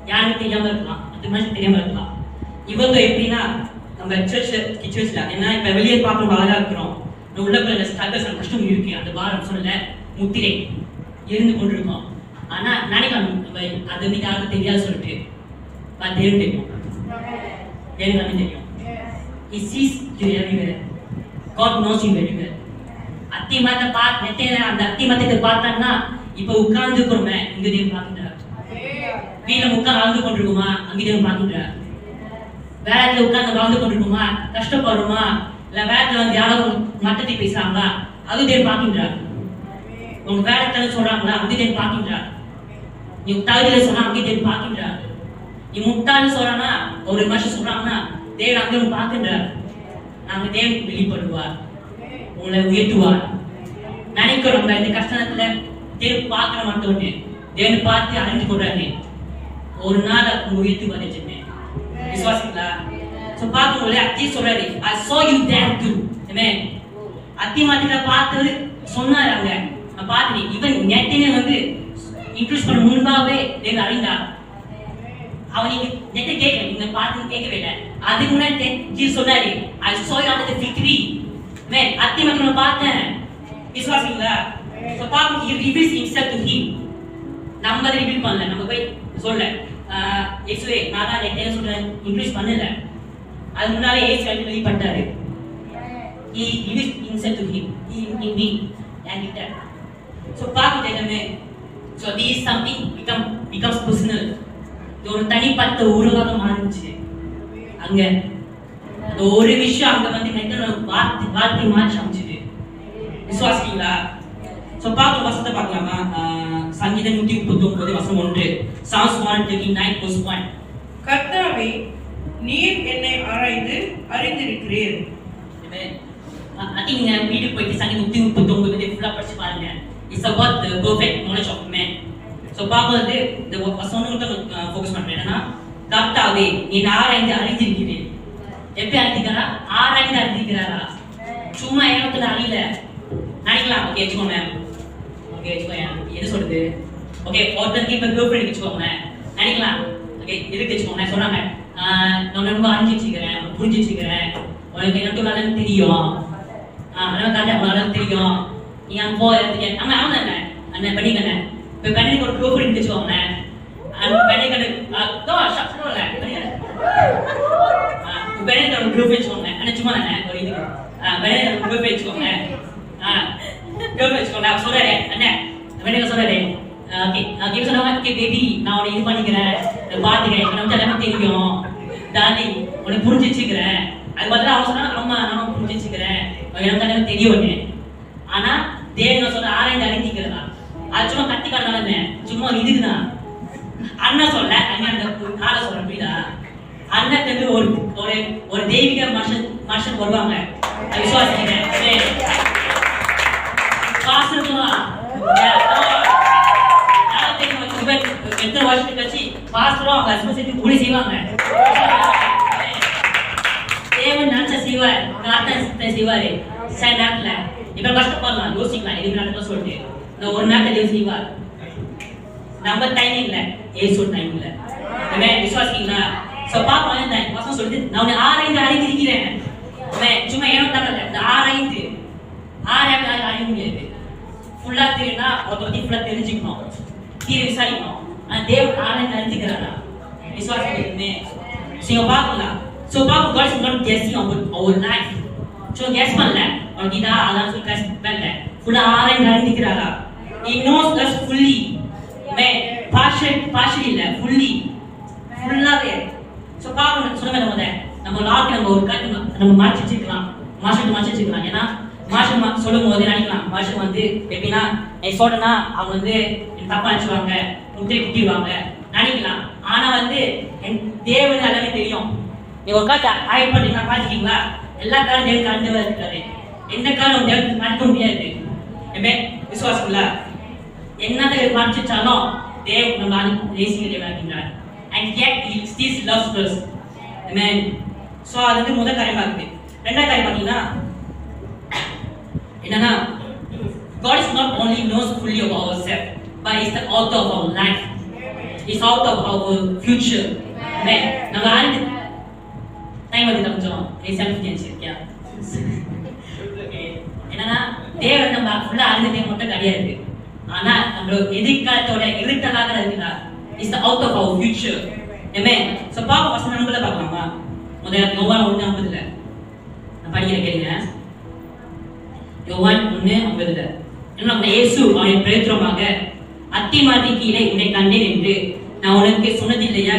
A: யாருக்கும் தெரியாம இருக்கலாம், அது மாதிரி தெரியாம இருக்கலாம். இவங்க எப்படின்னா நம்ம சர்ச்ல ஏன்னா இப்ப வெளியே பார்க்கணும் அழகா இருக்கிறோம், உள்ளக்குள்ள ஸ்ட்ரகல்ஸ் கஷ்டம் இருக்கு, அந்த பாரம் சொல்லல முத்திரை இருந்து கொண்டிருக்கோம். ஆனா நினைக்கலாம் நம்ம அது வந்து யாருக்கும் தெரியாது சொல்லிட்டு தேவன் தெரியும், தேவன் தெரியும். He sees you everywhere. God knows you very well. அத்திமரத்தை பார்த்து நெட்டையில அந்த அத்திமரத்தை பார்த்தான்னா இப்ப உட்கார்ந்து இருக்கிறோமே இங்க தேவன் பார்க்கின்றார். வீட்டில் உட்கார்ந்து வாழ்ந்து கொண்டிருக்குமா அங்கே தேவன் பார்க்கின்றார். வேலையில உட்கார்ந்து வாழ்ந்து கொண்டிருக்குமா, கஷ்டப்படுறோமா, இல்ல வேலையில வந்து யாரும் மட்டத்தை பேசுறாங்களா, அது தேவன் பார்க்கின்றார். உங்க வேலை தலை சொல்றாங்களா, அங்கே தேவன் பார்க்கின்றார். நீ தகுதியில சொன்னா அங்கே தேவன் பார்க்கின்றார். நீ முட்டாள்னு சொல்றானா ஒரு மனுஷன் சொல்றாங்கன்னா தேவன் அங்கே பார்க்கின்றார். நாங்க தேவன் வெளிப்படுவார், உங்களை உயர்த்துவார். நினைக்கிறோம் இந்த கஷ்டத்துல தேவன் பார்க்கிற மாட்டோன்னு, தேவன் பார்த்து அறிந்து கொள்றாரு, ஒரு நாள் உங்க உயர்த்துவார். விசுவாசிங்களா? சோ பார்க்கும்போது அத்தி சொல்றாரு, I saw you there too. Amen. அத்தி மாத்திர பார்த்து சொன்னாரு, அங்க நான் பார்த்தேன். இவன் நெட்டினே வந்து இன்ட்ரோஸ் பண்ண முன்பாகவே தேவன் அறிந்தார். அவனுக்கு நெட்டை கேட்கல, நீங்க பார்த்து கேட்கவே இல்லை. அதுக்கு முன்னாடி ஜீசஸ் சொன்னாரு, I saw you under the fig tree. Amen. அத்தி மாத்திர பார்த்தேன். விசுவாசிங்களா? சோ பார்க்கும் he reveals himself to him. நம்ம அதை ரிவீல் பண்ணல, நம்ம போய் சொல்ல இயேசுவே நான் தான் என்ன சொல்றேன் இன்க்ரீஸ் பண்ணல. அது முன்னாலே இயேசு வந்து வெளிப்பட்டாரு. He revealed himself to him. He in me and it. So பாக்கிட்டேனே. So this is something becomes personal. இது ஒரு தனிப்பட்ட உருவாக மாறிச்சு. அங்க அந்த ஒரு விஷயம் அங்க வந்து மென்டல் வார்த்தை மாற்றி அமைச்சது. விசுவாசிங்களா? சோ பாக்க வசனத்தை பார்க்கலாமா? சங்கீதம் 139 வசனம் 1. Psalms 139:1.
B: கர்த்தாவே நீர் என்னை ஆராய்ந்து அறிந்திருக்கிறீர்.
A: I think வீட்டுக்கு போயிட்டு சங்கீதம் 139 ஃபுல்லா படிச்சு பாருங்க. It's about the perfect knowledge of man. So பாக்குறது இந்த வசனம் மட்டும் ஃபோக்கஸ் பண்றேன். என்னன்னா கர்த்தாவே நீர் ஆராய்ந்து அறிந்திருக்கிறீர். எப்படி அறிந்திருக்காரா? ஆராய்ந்து அறிந்திருக்கிறாரா? சும்மா ஏனத்துல அறியல நினைக்கலாம். ஓகே வச்சுக்கோங்க. ஓகே வச்சுக்கோங்க. எது சொல்றது? ஓகே ஒருத்தருக்கு இப்ப கேர்ள் ஃப்ரெண்ட் வச்சுக்கோங்க நினைக்கலாம். ஓகே இருக்கு வச்சுக்கோங்க. சொல்றாங்க நான் ரொம்ப அறிஞ்சு வச்சுக்கிறேன், புரிஞ்சு வச்சுக்கிறேன், உனக்கு என்ன நல்லா தெரியும், அதெல்லாம் காட்ட நல்லா தெரியும், நீ அங்க போறதுக்கு நம்ம அவன் தானே அண்ணன் பண்ணிக்கண்ணே. இப்ப கண்ணுக்கு ஒரு கேர்ள் ஃப்ரெண்ட் வச்சுக்கோங்க. அந்த பண்ணிக்கண்ணு சொல்லுவல பெண்ணை ஒரு கேர்ள் ஃப்ரெண்ட் வச்சுக்கோங்க. அண்ணன் சும்மா தானே ஒரு இது பெண்ணை ஒரு கேர்ள் ஃப்ரெண்ட் வச்சுக்கோங்க. கேர்ள் வச்சுக்கோங்க. சொல்றாரு அண்ணன் பெண்ணை சொல்றாரு ஓகே சொன்னாங்க ஓகே பேபி நான் உன்னை இது பண்ணிக்கிறேன், பாத்துக்கிறேன், எனக்கு எல்லாமே தெரியும் டாலி, உனக்கு புரிஞ்சு வச்சுக்கிறேன். அது பதிலாக அவன் சொன்னா அம்மா நானும் புரிஞ்சு வச்சுக்கிறேன், எனக்கு எல்லாமே தெரியும். ஆனா தேவன் சொல்ற ஆராய்ந்து அறிஞ்சிக்கிறதா? அது சும்மா கத்தி காட்டினாலே சும்மா இதுக்குதான். அண்ணன் சொல்ல அண்ணன் அந்த ஆளை சொல்ற புரியுதா? அண்ணனுக்கு ஒரு ஒரு ஒரு தெய்வீக மனுஷன் வருவாங்க. விசுவாசிக்கிறேன் எத்தனை வருஷத்துக்கு கழிச்சு பாஸ்டரும் அவங்க ஹஸ்பண்ட் சேர்த்து கூலி செய்வாங்க. தேவன் நினைச்ச செய்வார், காத்த செய்வாரு. சில நேரத்துல இப்ப கஷ்டப்படலாம், யோசிக்கலாம் எதுக்கு நடக்க சொல்லிட்டு. இந்த ஒரு நேரத்தை தேவன் செய்வார். நம்ம டைமிங்ல ஏசு டைம்ல விசுவாசிங்களா? சோ பாப்போம் இந்த வசனம் சொல்லுது நான் உன்னை ஆராய்ந்து அறிந்திருக்கிறேன். சும்மா ஏனோ தரல, இந்த ஆராய்ந்து அறிய முடியாது. ஃபுல்லா தெரியும்னா ஒருத்த பத்தி ஃபுல்லா தெரிஞ்சுக்கணும், தீர விசாரிக்கணும். தேவன் ஆராய்ந்து அறிஞ்சிக்கிறாரா? விசுவாசிக்கிறீங்க. நீங்க பார்க்கலாம். சோ பாப்போம் God is not guessing our life. So guess பண்ணல அவன் இதா அதான் சொல்லி கெஸ் பண்ணல. ஃபுல்லா ஆராய்ந்து அறிஞ்சிக்கிறாரா? He knows us fully. partially இல்ல fully ஃபுல்லாவே. சோ பாப்போம் சொல்லுங்க நம்ம லாக் நம்ம ஒரு கட்டு நம்ம மாற்றி வச்சிருக்கலாம், மாற்றி வச்சிருக்கலாம். ஏன்னா மாஸ்டர் சொல்லும் போது நினைக்கலாம் மாஸ்டர் வந்து எப்படின்னா நீ சொல்றனா அவங்க வந்து தப்பா நினைச்சுவாங்க, முத்திரை குத்திடுவாங்க நினைக்கலாம். ஆனா வந்து தேவன் எல்லாமே தெரியும். நீ ஒரு காட்ட ஆய்வு பண்ணீங்கன்னா பாத்துக்கீங்களா எல்லா காலம் தேவன் கலந்தவா இருக்காரு. எந்த காலம் தேவன் மறக்க முடியாது. விசுவாசங்களா? என்னதை மறைச்சாலும் தேவன் நம்ம தேசிய தேவனாகிறார். And yet he still loves us. Amen. So அது முதல் காரியமா இருக்கு. ரெண்டாவது காரியம் பாத்தீங்கன்னா என்னன்னா God is not only knows fully of ourselves, but is the author of our life. Is author of our future. Amen. நம்ம ஆண்டு டைம் வந்து கொஞ்சம் செல்ஃப் இருக்கியா? என்னன்னா தேவன் நம்ம ஃபுல்லா அறிந்ததே மட்டும் கிடையாது. ஆனா நம்ம எதிர்காலத்தோட இருட்டலாக இருக்கிறார். Is the author of our future. Amen. So பாப்பா வசனம் நம்பல பார்க்கலாமா? முதல்ல யோவான் 1:50 நான் படிக்கிறேன் கேளுங்க. யோவான் 1:50 என்ன இயேசு அவனை பிரேத்திரமாக அத்திமரத்தின் கீழே உன்னை கண்டேன் என்று நான் உனக்கு சொன்னதில்லையா?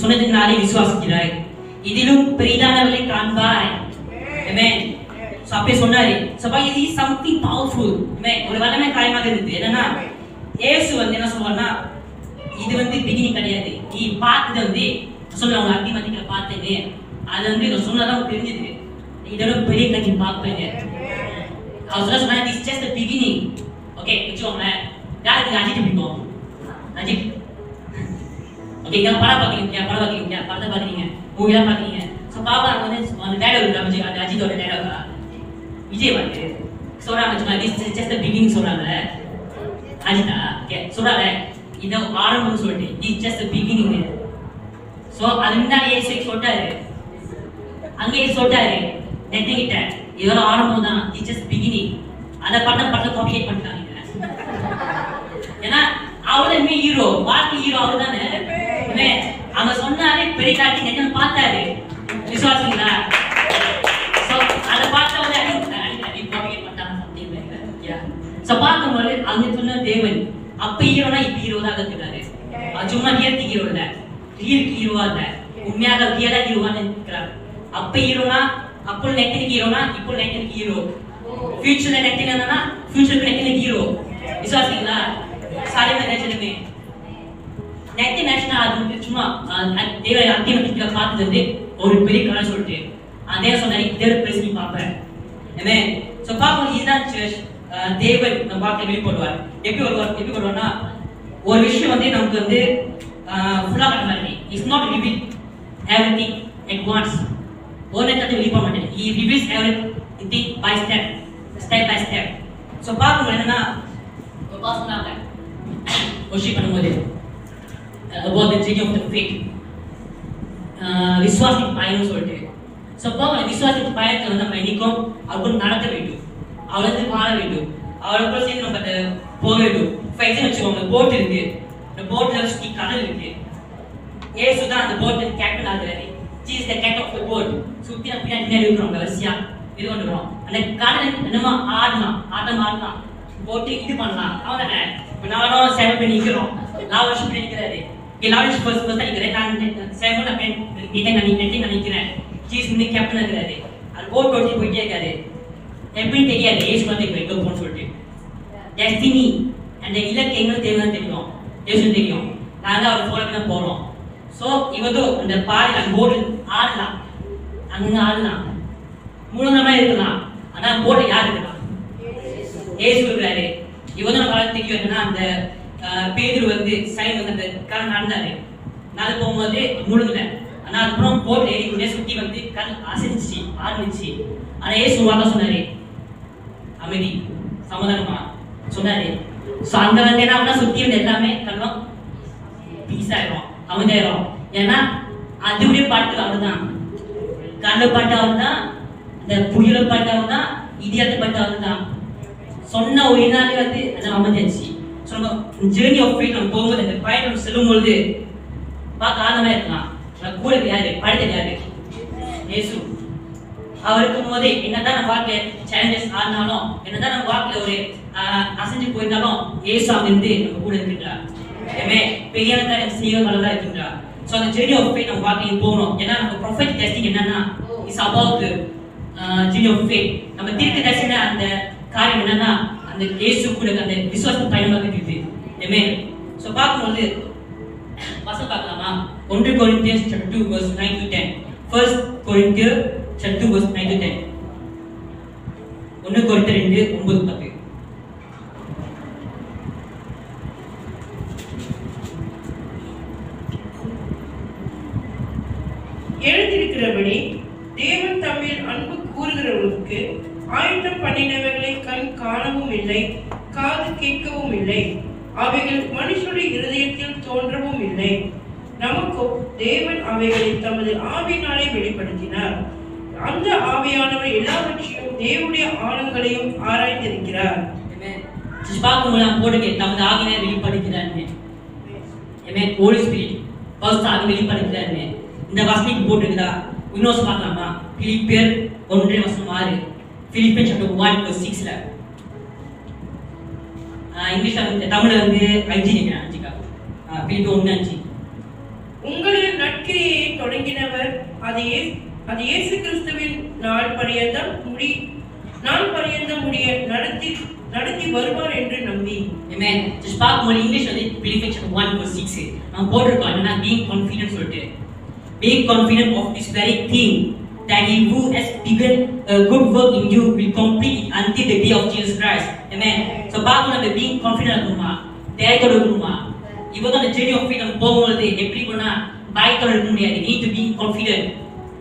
A: சொன்னதினாலே விசுவாசிக்கிறாய், இதிலும் பெரிதானவர்களை காண்பாய். Amen. So அப்படி சொன்னாரு. So this is something powerful. Amen. ஒரு வல்லமை காரியமாக இருந்தது. என்னன்னா இயேசு வந்து என்ன சொல்றாருன்னா இது வந்து பிகினிங் கிடையாது. நீ பார்த்தது வந்து சொல்லுவாங்க அத்திமரத்தில பார்த்தேன்னு அது வந்து நான் சொன்னதான் தெரிஞ்சது. இதோட பெரிய கட்சி பார்ப்பேங்க. அவர் சொன்னா this is just the beginning. Okay, வச்சுக்கோங்க. யாருக்கு அஜித் பிடிக்கும்? அஜித். ஓகே, நீங்க படம் பார்க்கறீங்க, படத்தை பார்க்கறீங்க, மூவிலாம் பார்க்கறீங்க. சோ பாப்பா வந்து அந்த டயலாக் இருக்கு, அந்த அஜித்தோட டயலாக். விஜய் வந்து சொல்றாங்க சும்மா this is just the beginning சொல்றாங்க. அஜிதா ஓகே சொல்றாங்க இது ஆரம்பம்னு சொல்லிட்டு this is just the beginning. So அது முன்னாடியே சொல்லிட்டாரு, அங்கேயே சொல்லிட்டாரு நெட்டிக்கிட்ட இதோட ஆரம்பம் தான், this is just beginning. அத படத்தை காப்பியேட் பண்ணிட்டாங்க. ஏன்னா அவர்தான் ஹீரோ, பாட்டு ஹீரோ அவர்தானே. அங்க சொன்னாலே பெரிய காட்சி என்ன பார்த்தாரு. விசுவாசிங்களா? சோ அத பார்த்தவங்க அடி ப்ராபகேட் பண்ணாங்க சம்திங். சோ பார்க்கும்போது அங்க சொன்ன தேவன் அப்ப ஹீரோனா இப்ப ஹீரோ தான் இருக்காரு. சும்மா ரியல் ஹீரோ இல்ல, ரியல் ஹீரோவா இல்ல, உண்மையாக ரியலா ஹீரோவான்னு இருக்கிறார். அப்ப ஹீரோனா அப்போ நெக்டின் ஹீரோனா இப்போ நெக்டின் ஹீரோ, ஃபியூச்சர்ல நெக்டின் என்னன்னா ஃபியூச்சருக்கு நெக்டின் ஹீரோ. விசுவாசிங்களா? சாலிமன் நேச்சருமே நெக்டின் நேஷனா அது சும்மா தேவ அத்தியமத்தில பார்த்தது வந்து ஒரு பெரிய கதை சொல்லிட்டு அதே சொன்னாரு தேவ பிரசனி பாப்பேன். ஏமே சோ பாப்போம். இதுதான் சர்ச். தேவன் நம்ம பார்க்க வெளிப்படுவார். எப்படி வருவார்னா ஒரு விஷயம் வந்து நமக்கு வந்து ஃபுல்லா கட்ட மாதிரி is not reveal everything at once. ஒரு நேரத்தை வெளிப்பட மாட்டேன். he reveals everything by step by step. So பாப்போம் என்னன்னா ஒரு பாசனால worship பண்ணும்போது about the journey of the faith விசுவாசத்தின் பயணம் சொல்லிட்டு. சோ பாப்போம் விசுவாசத்தின் பயணத்தை வந்து நம்ம இன்னைக்கும் அவருக்கு நடக்க வேண்டும், அவளுக்கு வாழ வேண்டும், அவளுக்கு சேர்ந்து நம்ம போக வேண்டும். ஃபார் எக்ஸாம்பிள் வச்சுக்கோங்க, போட் இருக்கு, இந்த போட்ல சுத்தி கடல் இருக்கு. ஏசு தான் அந்த போட் கேப்டன் ஆகுறாரு. he is the captain of the boat. சுத்தி பின்னாடி இருக்கிறவங்க வரிசையா இது கொண்டுறோம். அந்த கடல் என்னமா ஆடலாம் போட்டு இது பண்ணலாம். அவதானே இப்போ நானும் சேவை பண்ணி நிற்கிறோம். லாவஷ் பண்ணி நிற்கிறாரு. லாவஷ் ஃபர்ஸ்ட் நிற்கிறேன். நான் சேவை நான் நிற்கிறேன். ஜீஸ் வந்து கேப்டன் இருக்கிறாரு. அது போட் ஓட்டி போயிட்டே இருக்காரு. எப்படின்னு தெரியாது ஏசு வந்து எங்க போன்னு சொல்லிட்டு. டெஸ்டினி அந்த இலக்கு எங்க தேவைன்னு தெரியும், ஏசு தெரியும். நாங்கள் அவர் ஃபாலோ பண்ண போறோம். ஸோ இவதோ அந்த பாடி அந்த போட்டு ஆடலாம், அங்க ஆடலாம், மூலமா இருக்கலாம். ஆனா போட்டு யார் இருக்கலாம்? ஏசு இருக்கிறாரு. இவதோ நம்ம தெரியும் என்னன்னா அந்த பேதுரு வந்து சைன் வந்து அந்த கடல் நடந்தாரு. நடந்து போகும்போது முழுங்கல. ஆனா அதுக்கப்புறம் போட் ஏறி சுத்தி வந்து கடல் அசைச்சு ஆரம்பிச்சு. ஆனா ஏசு வாங்க சொன்னாரு அமைதி சமாதானமா சொன்னாரு. ஸோ அங்க வந்து என்ன சுத்தி வந்து எல்லாமே கடலும் பீஸ் ஆயிரும், அமைதியாயிரும். ஏன்னா அதுடைய பாட்டு அவர் தான், கடல் பாட்டு அவர் தான், இந்த புயல பாட்டு அவர் தான், இடியாத்த பாட்டு அவர் தான். சொன்ன ஒரு நாளே வந்து அது அமைதியாச்சு. ஸோ நம்ம ஜேர்னி ஆஃப் ஃபெய்த் நம்ம போகும்போது அந்த பயணம் செல்லும் பொழுது பார்க்க ஆனமா இருக்கலாம். கூட யாரு படுத்தது யாரு? ஏசு. அவர் இருக்கும் போதே என்னதான் நம்ம வாழ்க்கையில சேலஞ்சஸ் ஆனாலும், என்னதான் நம்ம வாழ்க்கையில ஒரு அசைஞ்சு போயிருந்தாலும் ஏசு அங்கிருந்து நம்ம கூட இருக்கின்றார். பெரிய காரியம் செய்ய நல்லதா இருக்கின்றார். ஸோ அந்த ஜெர்னி ஆஃப் ஃபெய்த் நம்ம வாழ்க்கையில் போகணும். ஏன்னா நம்ம ப்ரொஃபெட் டெஸ்டிங் என்னன்னா is about journey of faith. நம்ம தீர்க்க தரிசன அந்த காரியம் என்னன்னா அந்த இயேசு கூட அந்த விசுவாச பயணமாக இருக்குது. ஸோ பார்க்கும்போது வசனம் பார்க்கலாமா? 1 Corinthians chapter 2 verse 9 to 10. 1 Corinthians chapter 2 verse 9 to 10. 1 Corinthians 2 9 10.
B: எழுதியிருக்கிறபடி தேவன் தம்மில் அன்பு கூறுகிறவர்களுக்கு ஆயத்தம் பண்ணினவைகளை கண் காணவும் இல்லை, காது கேட்கவும் இல்லை, அவைகள் மனுஷனுடைய இருதயத்தில் தோன்றவும் இல்லை. நமக்கோ தேவன் அவைகளை தமது ஆவியினாலே வெளிப்படுத்தினார். அந்த ஆவியானவர் எல்லாவற்றையும் தேவனுடைய ஆழங்களையும் ஆராய்ந்திருக்கிறார்.
A: தமது ஆவியினாலே வெளிப்படுகிறார். ஹோலி ஸ்பிரிட் ஃபர்ஸ்ட் ஆவி வெளிப்படுகிறார். இந்த வசனம் போட்டுருக்குதா? இன்னொரு பார்க்கலாமா? பிலிப்பியர் 1:6. பிலிப்பியர் chapter 1:6ல இங்கிலீஷ்ல வந்து தமிழ்ல வந்து 5 நினைக்கிறேன். 5 பிலிப்பியர் 1:5.
B: உங்களில் நற்கிரியை தொடங்கினவர் அது இயேசு கிறிஸ்துவின் நாள் பரியந்தம் முடிய நடத்தி வருவார் என்று நம்பி.
A: Amen. just பார்க்கும்போது இங்கிலீஷ் வந்து பிலிப்பியர் chapter 1:6 நான் போட்டுருக்கோம். என்னன்னா being confident சொல்லிட்டு, being confident of this very thing that he who has begun a good work in you will complete it until the day of Jesus Christ. Amen. so பார்க்கும்போது அந்த being confident இருக்குமா, தைரியத்தோட இருக்குமா? இவங்க அந்த journey of faith நம்ம போகும்போது எப்படி போனா பயத்தோட இருக்க முடியாது. need to be confident.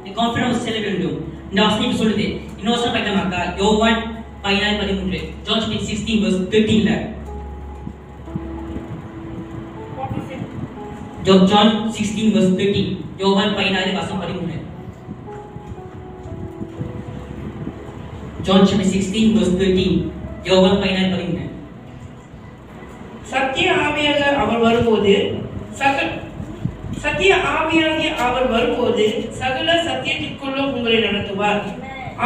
A: the confidence செல்ல வேண்டும். இந்த வசனம் சொல்லுது. இன்னொரு வசனம் பார்த்தோம்னா யோவான் 14:13. John 16 verse 13ல John 16 verse 13. யோவான் 14 வசனம் 13. John 16 verse 13. யோவான் 14:13.
B: சத்திய ஆவியாக அவர் வரும்போது சத்திய ஆவியாகிய அவர் வரும்போது சகல சத்தியத்திற்குள்ளும் உங்களை நடத்துவார்.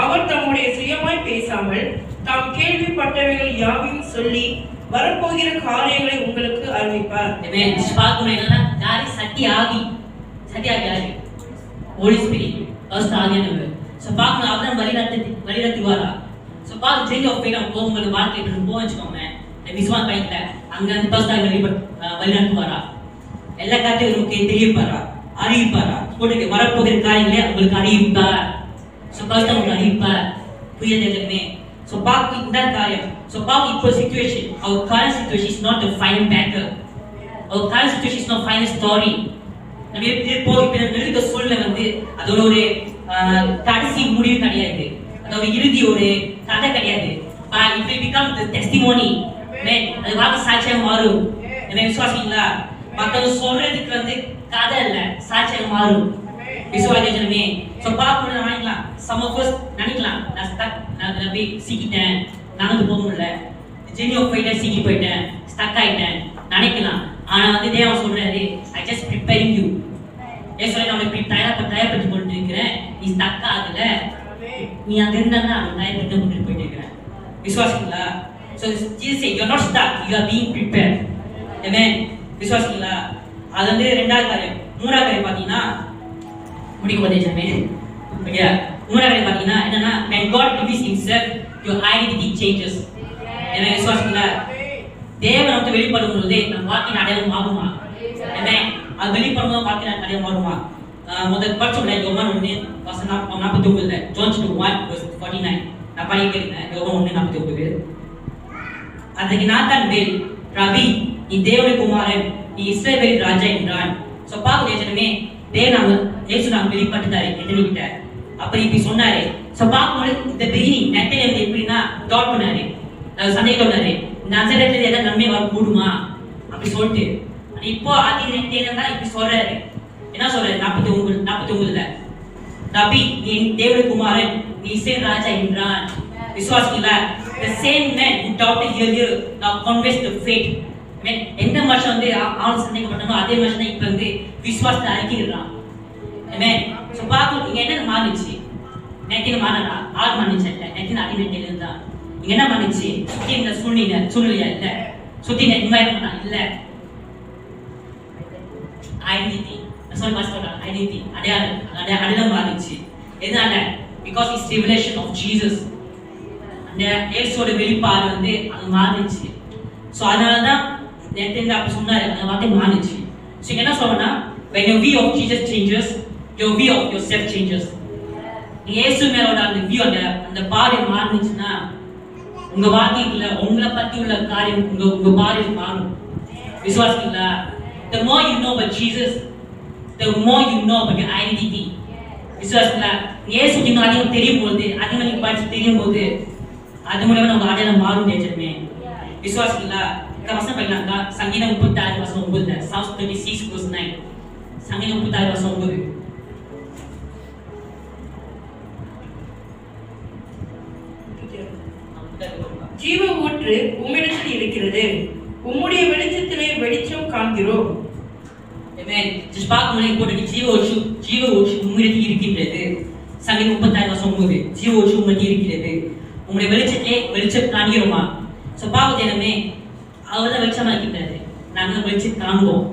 B: அவர் தம்முடைய சுயமாய் பேசாமல் தாம் கேள்விப்பட்டவைகள் யாவையும் சொல்லி வரப்போகிற காரியங்களை உங்களுக்கு அறிவிப்பார்.
A: யாரு சத்திய ஆவி? சத்திய ஆவி யாரு? ஹோலி ஸ்பிரிட், ஃபர்ஸ்ட் ஆவியானவர். சோ பாக்கணும், அவர்தான் வழிநடத்துவாரா. சோ பாக்க சேஞ்ச் ஆஃப் ஃபெய்த் நம்ம உங்களோட வாழ்க்கையில போக வச்சுக்கோங்க. விசுவாச பயத்துல அங்க அந்த ஃபர்ஸ்ட் ஆவி வழிநடத்துவாரா, எல்லா காரியத்தையும் உங்களுக்கு தெரியப்பாரா, அறிவிப்பாரா, போட்டு வரப்போகிற காரியங்களே உங்களுக்கு அறிவிப்பார். சோ ஃபர்ஸ்ட் உங்களுக்கு அறிவிப்பார். புரியுதுமே? சோ பாக்க இந்த காரியம். சோ பாக்க இப்போ situation, our current situation is not the final battle. Our current situation is not final story. நம்ம இப்போ எழுதுகிற சூழ்நிலை வந்து அதோட ஒரு கடைசி முடிவு கிடையாது, அதோட இறுதி ஒரு கதை கிடையாது. It will become the testimony. அது வாக்கு சாட்சியாக மாறும். என்ன விசுவாசிங்களா? மத்தவங்க சொல்றதுக்கு வந்து கதை இல்ல, சாட்சியாக மாறும். விசுவாசமே. சோ பாக்கணும் நினைக்கலாம், some of us நினைக்கலாம், நான் போய் சிக்கிட்டேன், நடந்து போக முடியல, ஜெர்னி ஆஃப் ஃபெய்த் சிக்கி போயிட்டேன், ஸ்டக் ஆயிட்டேன் நினைக்கலாம். ஆனா வந்து தேவன் சொல்றாரு, I just preparing you. ஏசோய் நான் உன்னை தயார்படுத்தி கொண்டு இருக்கிறேன். நீ ஸ்டக் ஆகல, நீ அங்க இருந்தா நான் தயார்படுத்தி கொண்டு போயிட்டு இருக்கிறேன். விசுவாசிங்களா? So Jesus said, you are not stuck, you are being prepared. Amen. விசுவாசிங்களா? அது வந்து ரெண்டாவது காரியம். மூணாவது காரியம் பாத்தீங்கன்னா முடிக்க போதேஜமே. ஓகே, மூணாவது காரியம் பாத்தீங்கன்னா என்னன்னா, when God reveals himself, your identity changes. Amen. விசுவாசிங்களா? தேவன் நமக்கு வெளிப்படும் பொழுது நம்ம வாழ்க்கையின் அடையாளம் மாறுமா? Amen. அது வெளிப்படும்போது வாழ்க்கையின் அடையாளம் மாறுமா? முதல் படிச்சோம்ல யோவான் 1:49, John 1:49. நான் படிக்கிறேன். யோவான் 1:49. அதுக்கு நாத்தான் வேல், ரவி நீ தேவனுடைய குமாரன், நீ இஸ்ரவேலின் ராஜா என்றான். சோ பாக்க தேஜனமே, தேவன் இயேசு நாம் வெளிப்பட்டாரு எதனிட்ட. அப்ப இப்படி சொன்னாரு. சோ பாக்கும்போது இந்த பிகினிங் நெட்டை வந்து எப்படின்னா டாட் பண்ணாரு, சந்தேகப்பட்டாரு, நசரேத்துல ஏதாவது நன்மை வர கூடுமா அப்படி சொல்லிட்டு. இப்போ அதே நெட்டையில தான் இப்படி சொல்றாரு. என்ன சொல்றாரு? 49 ரவி நீ தேவனுடைய குமாரன், நீ இஸ்ரவேல் ராஜா என்றான். விசுவாசிங்களா? The same man who doubted earlier now confessed the faith. Amen. எந்த மனுஷன் வந்து ஆள் சந்தேகப்பட்டானோ அதே மனுஷன் தான் இப்ப வந்து விசுவாசத்தை அறிக்கையிடுறான். Amen. சோ பாத்து நீங்க என்ன மாறிச்சு? நெட்டில மாறனா? ஆள் மாறிச்சு இல்ல, நெட்டில அடி நெட்டில இருந்தா. நீங்க என்ன மாறிச்சு? சுத்தி இந்த சூழ்நிலையா இல்ல, சுத்தி என்வாயர்மென்ட் இல்ல, ஐடென்டிட்டி. நான் சொல்ல மாட்டேன், ஐடென்டிட்டி அடையாளம் மாறிச்சு. எதனால? Because it's revelation of Jesus. இயேசுவோட வெளிப்பாடு வந்து அது மாறிச்சு. சோ அதனாலதான் நேத்து அப்படி சொன்னாரு, அந்த வார்த்தை மாறிச்சு. சோ என்ன சொல்றேன்னா, when your view of Jesus changes, your view of yourself changes. இயேசு மேலோட அந்த வியூ, அந்த பார்வை மாறிச்சுன்னா உங்க வாழ்க்கையில உங்களை பத்தி உள்ள காரியம் உங்க பார்வை மாறும். விசுவாசிங்களா? The more you know about Jesus, the more you know about your identity. விசுவாசிங்களா? இயேசு இன்னும் அதிகம் தெரியும் போது, அதிகம் நீங்க படிச்சு தெரியும் போது அது மூலமா நம்ம அடையாளம் மாறும் தேஜமே. விசுவாசிங்களா? வசனம் படிக்கலாம்க்கா. சங்கீதம் 36:9, Psalms 36:9. சங்கீதம் 36:9.
B: ஜீவ ஊற்று உம்மிடத்தில் இருக்கிறது, உம்முடைய வெளிச்சத்திலே வெளிச்சம் காண்கிறோம்.
A: Amen. just பாக்கும்போது போட்டு ஜீவ ஊற்று உம்மிடத்தில் இருக்கின்றது. சங்கீதம் 36:9. ஜீவ ஊற்று உம்மிடத்தில் இருக்கிறது, உங்களுடைய வெளிச்சத்திலே வெளிச்சம் காண்கிறோமா? சோ பாவ தினமே அவர்தான் வெளிச்சமா இருக்கின்றாரு. நாங்க வெளிச்சம் காண்போம்,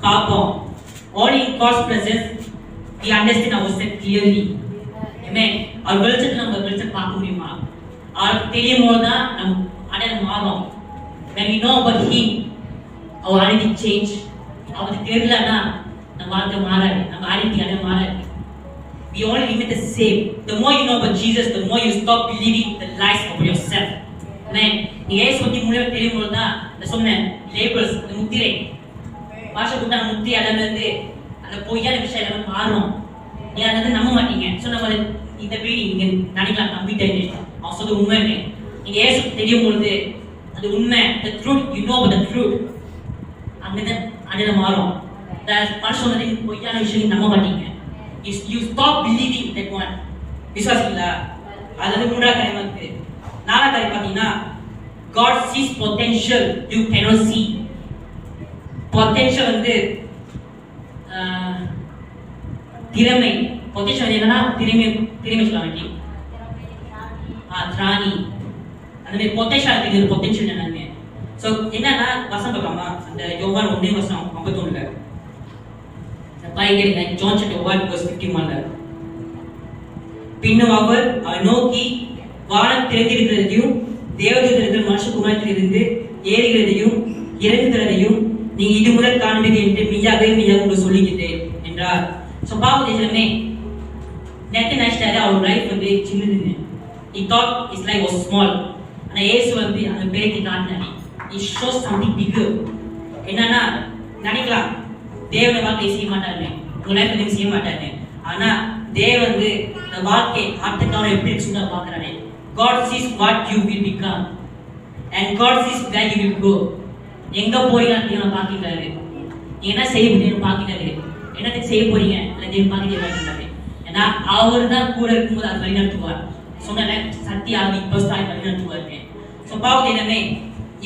A: பார்ப்போம். All in God's presence we understand ourselves clearly. Amen. அவர் வெளிச்சத்தை நம்ம வெளிச்சம் பார்க்க முடியுமா? அவருக்கு தெரியும் போதுதான் நம்ம அடையாளம் மாறும். When we know about him, our identity change. அவருக்கு தெரியலன்னா நம்ம வாழ்க்கை மாறாது, நம்ம identity அடையாளம் மாறாது. We all remain the same. The more you know about Jesus, the more you stop believing the lies about yourself. Amen. நீ ஏசு பத்தி முழுவ தெரியும் போது தான் நான் சொன்னேன், லேபிள்ஸ், அந்த முத்திரை, பாஷை கொடுத்தா முத்திரை எல்லாமே வந்து அந்த பொய்யான விஷயம் எல்லாமே மாறும். நீ அதை வந்து நம்ப மாட்டீங்க. ஸோ நம்ம இந்த வீடு நீங்க நினைக்கலாம் நம்பிட்டேன்னு, அவன் சொல்றது உண்மைன்னு. நீங்க ஏசு தெரியும் பொழுது அது உண்மை, the truth, you know about the truth, அங்கதான் அடையாளம் மாறும். மனுஷன் சொன்னது பொய்யான விஷயம் நம்ப மாட்டீங்க. You stop believing that one. விசுவாசிங்களா? அது வந்து மூன்றாவது காரியமா இருக்கு. நாலாவது காரியம் பாத்தீங்கன்னா, God sees potential you cannot see. Potential வந்து திறமை பொட்டன்ஷியல் என்னன்னா திறமை சொல்லுவாங்க திராணி அந்த மாதிரி பொட்டன்ஷியல் இது பொட்டன்ஷியல் என்னன்னு ஸோ என்னன்னா வசனம் பார்க்கலாமா அந்த யோவான் 1:51 பாய்க்கிறீங்க ஜான் சாப்டர் 1:51 பின்னும் அவர் நோக்கி வானம் திறந்திருக்கிறதையும் தேவதூதர்கள் மனுஷகுமாரத்திலிருந்து ஏறுகிறதையும் இறங்குகிறதையும் நீங்க இது முதல் காண்பீர்கள் என்று மெய்யாகவே உங்களுக்கு சொல்லுகிறேன் என்றார். ஸோ பாவதேசமே நேற்று நினைச்சிட்டாரு அவர் லைஃப் வந்து சின்னதுன்னு he thought his life was small. ஆனா இயேசு வந்து அந்த பேருக்கு காட்டினாரு he shows something bigger. என்னன்னா நினைக்கலாம் தேவனை வாழ்க்கை செய்ய மாட்டாரு உங்க லைஃப் எதுவும் செய்ய மாட்டாரு ஆனா தேவன் வந்து இந்த வாழ்க்கை ஆட்டுக்கான எப்படி இருக்குன்னு பார்க்கறாரு. God sees what you will become and God sees where you will go. எங்க போறீங்கன்னு தேவன் பார்க்கிறாரு. நீங்க என்ன செய்ய முடியும்னு பார்க்கிறாரு. என்னத்துக்கு செய்ய போறீங்க இல்ல தேவன் பார்க்கிறாரு. ஏன்னா அவர் தான் கூட இருக்கும்போது அது வழி நடத்துவார். சொன்ன சத்தியாவி பஸ்டாய் வழி நடத்துவாரு. ஸோ பாவதேனமே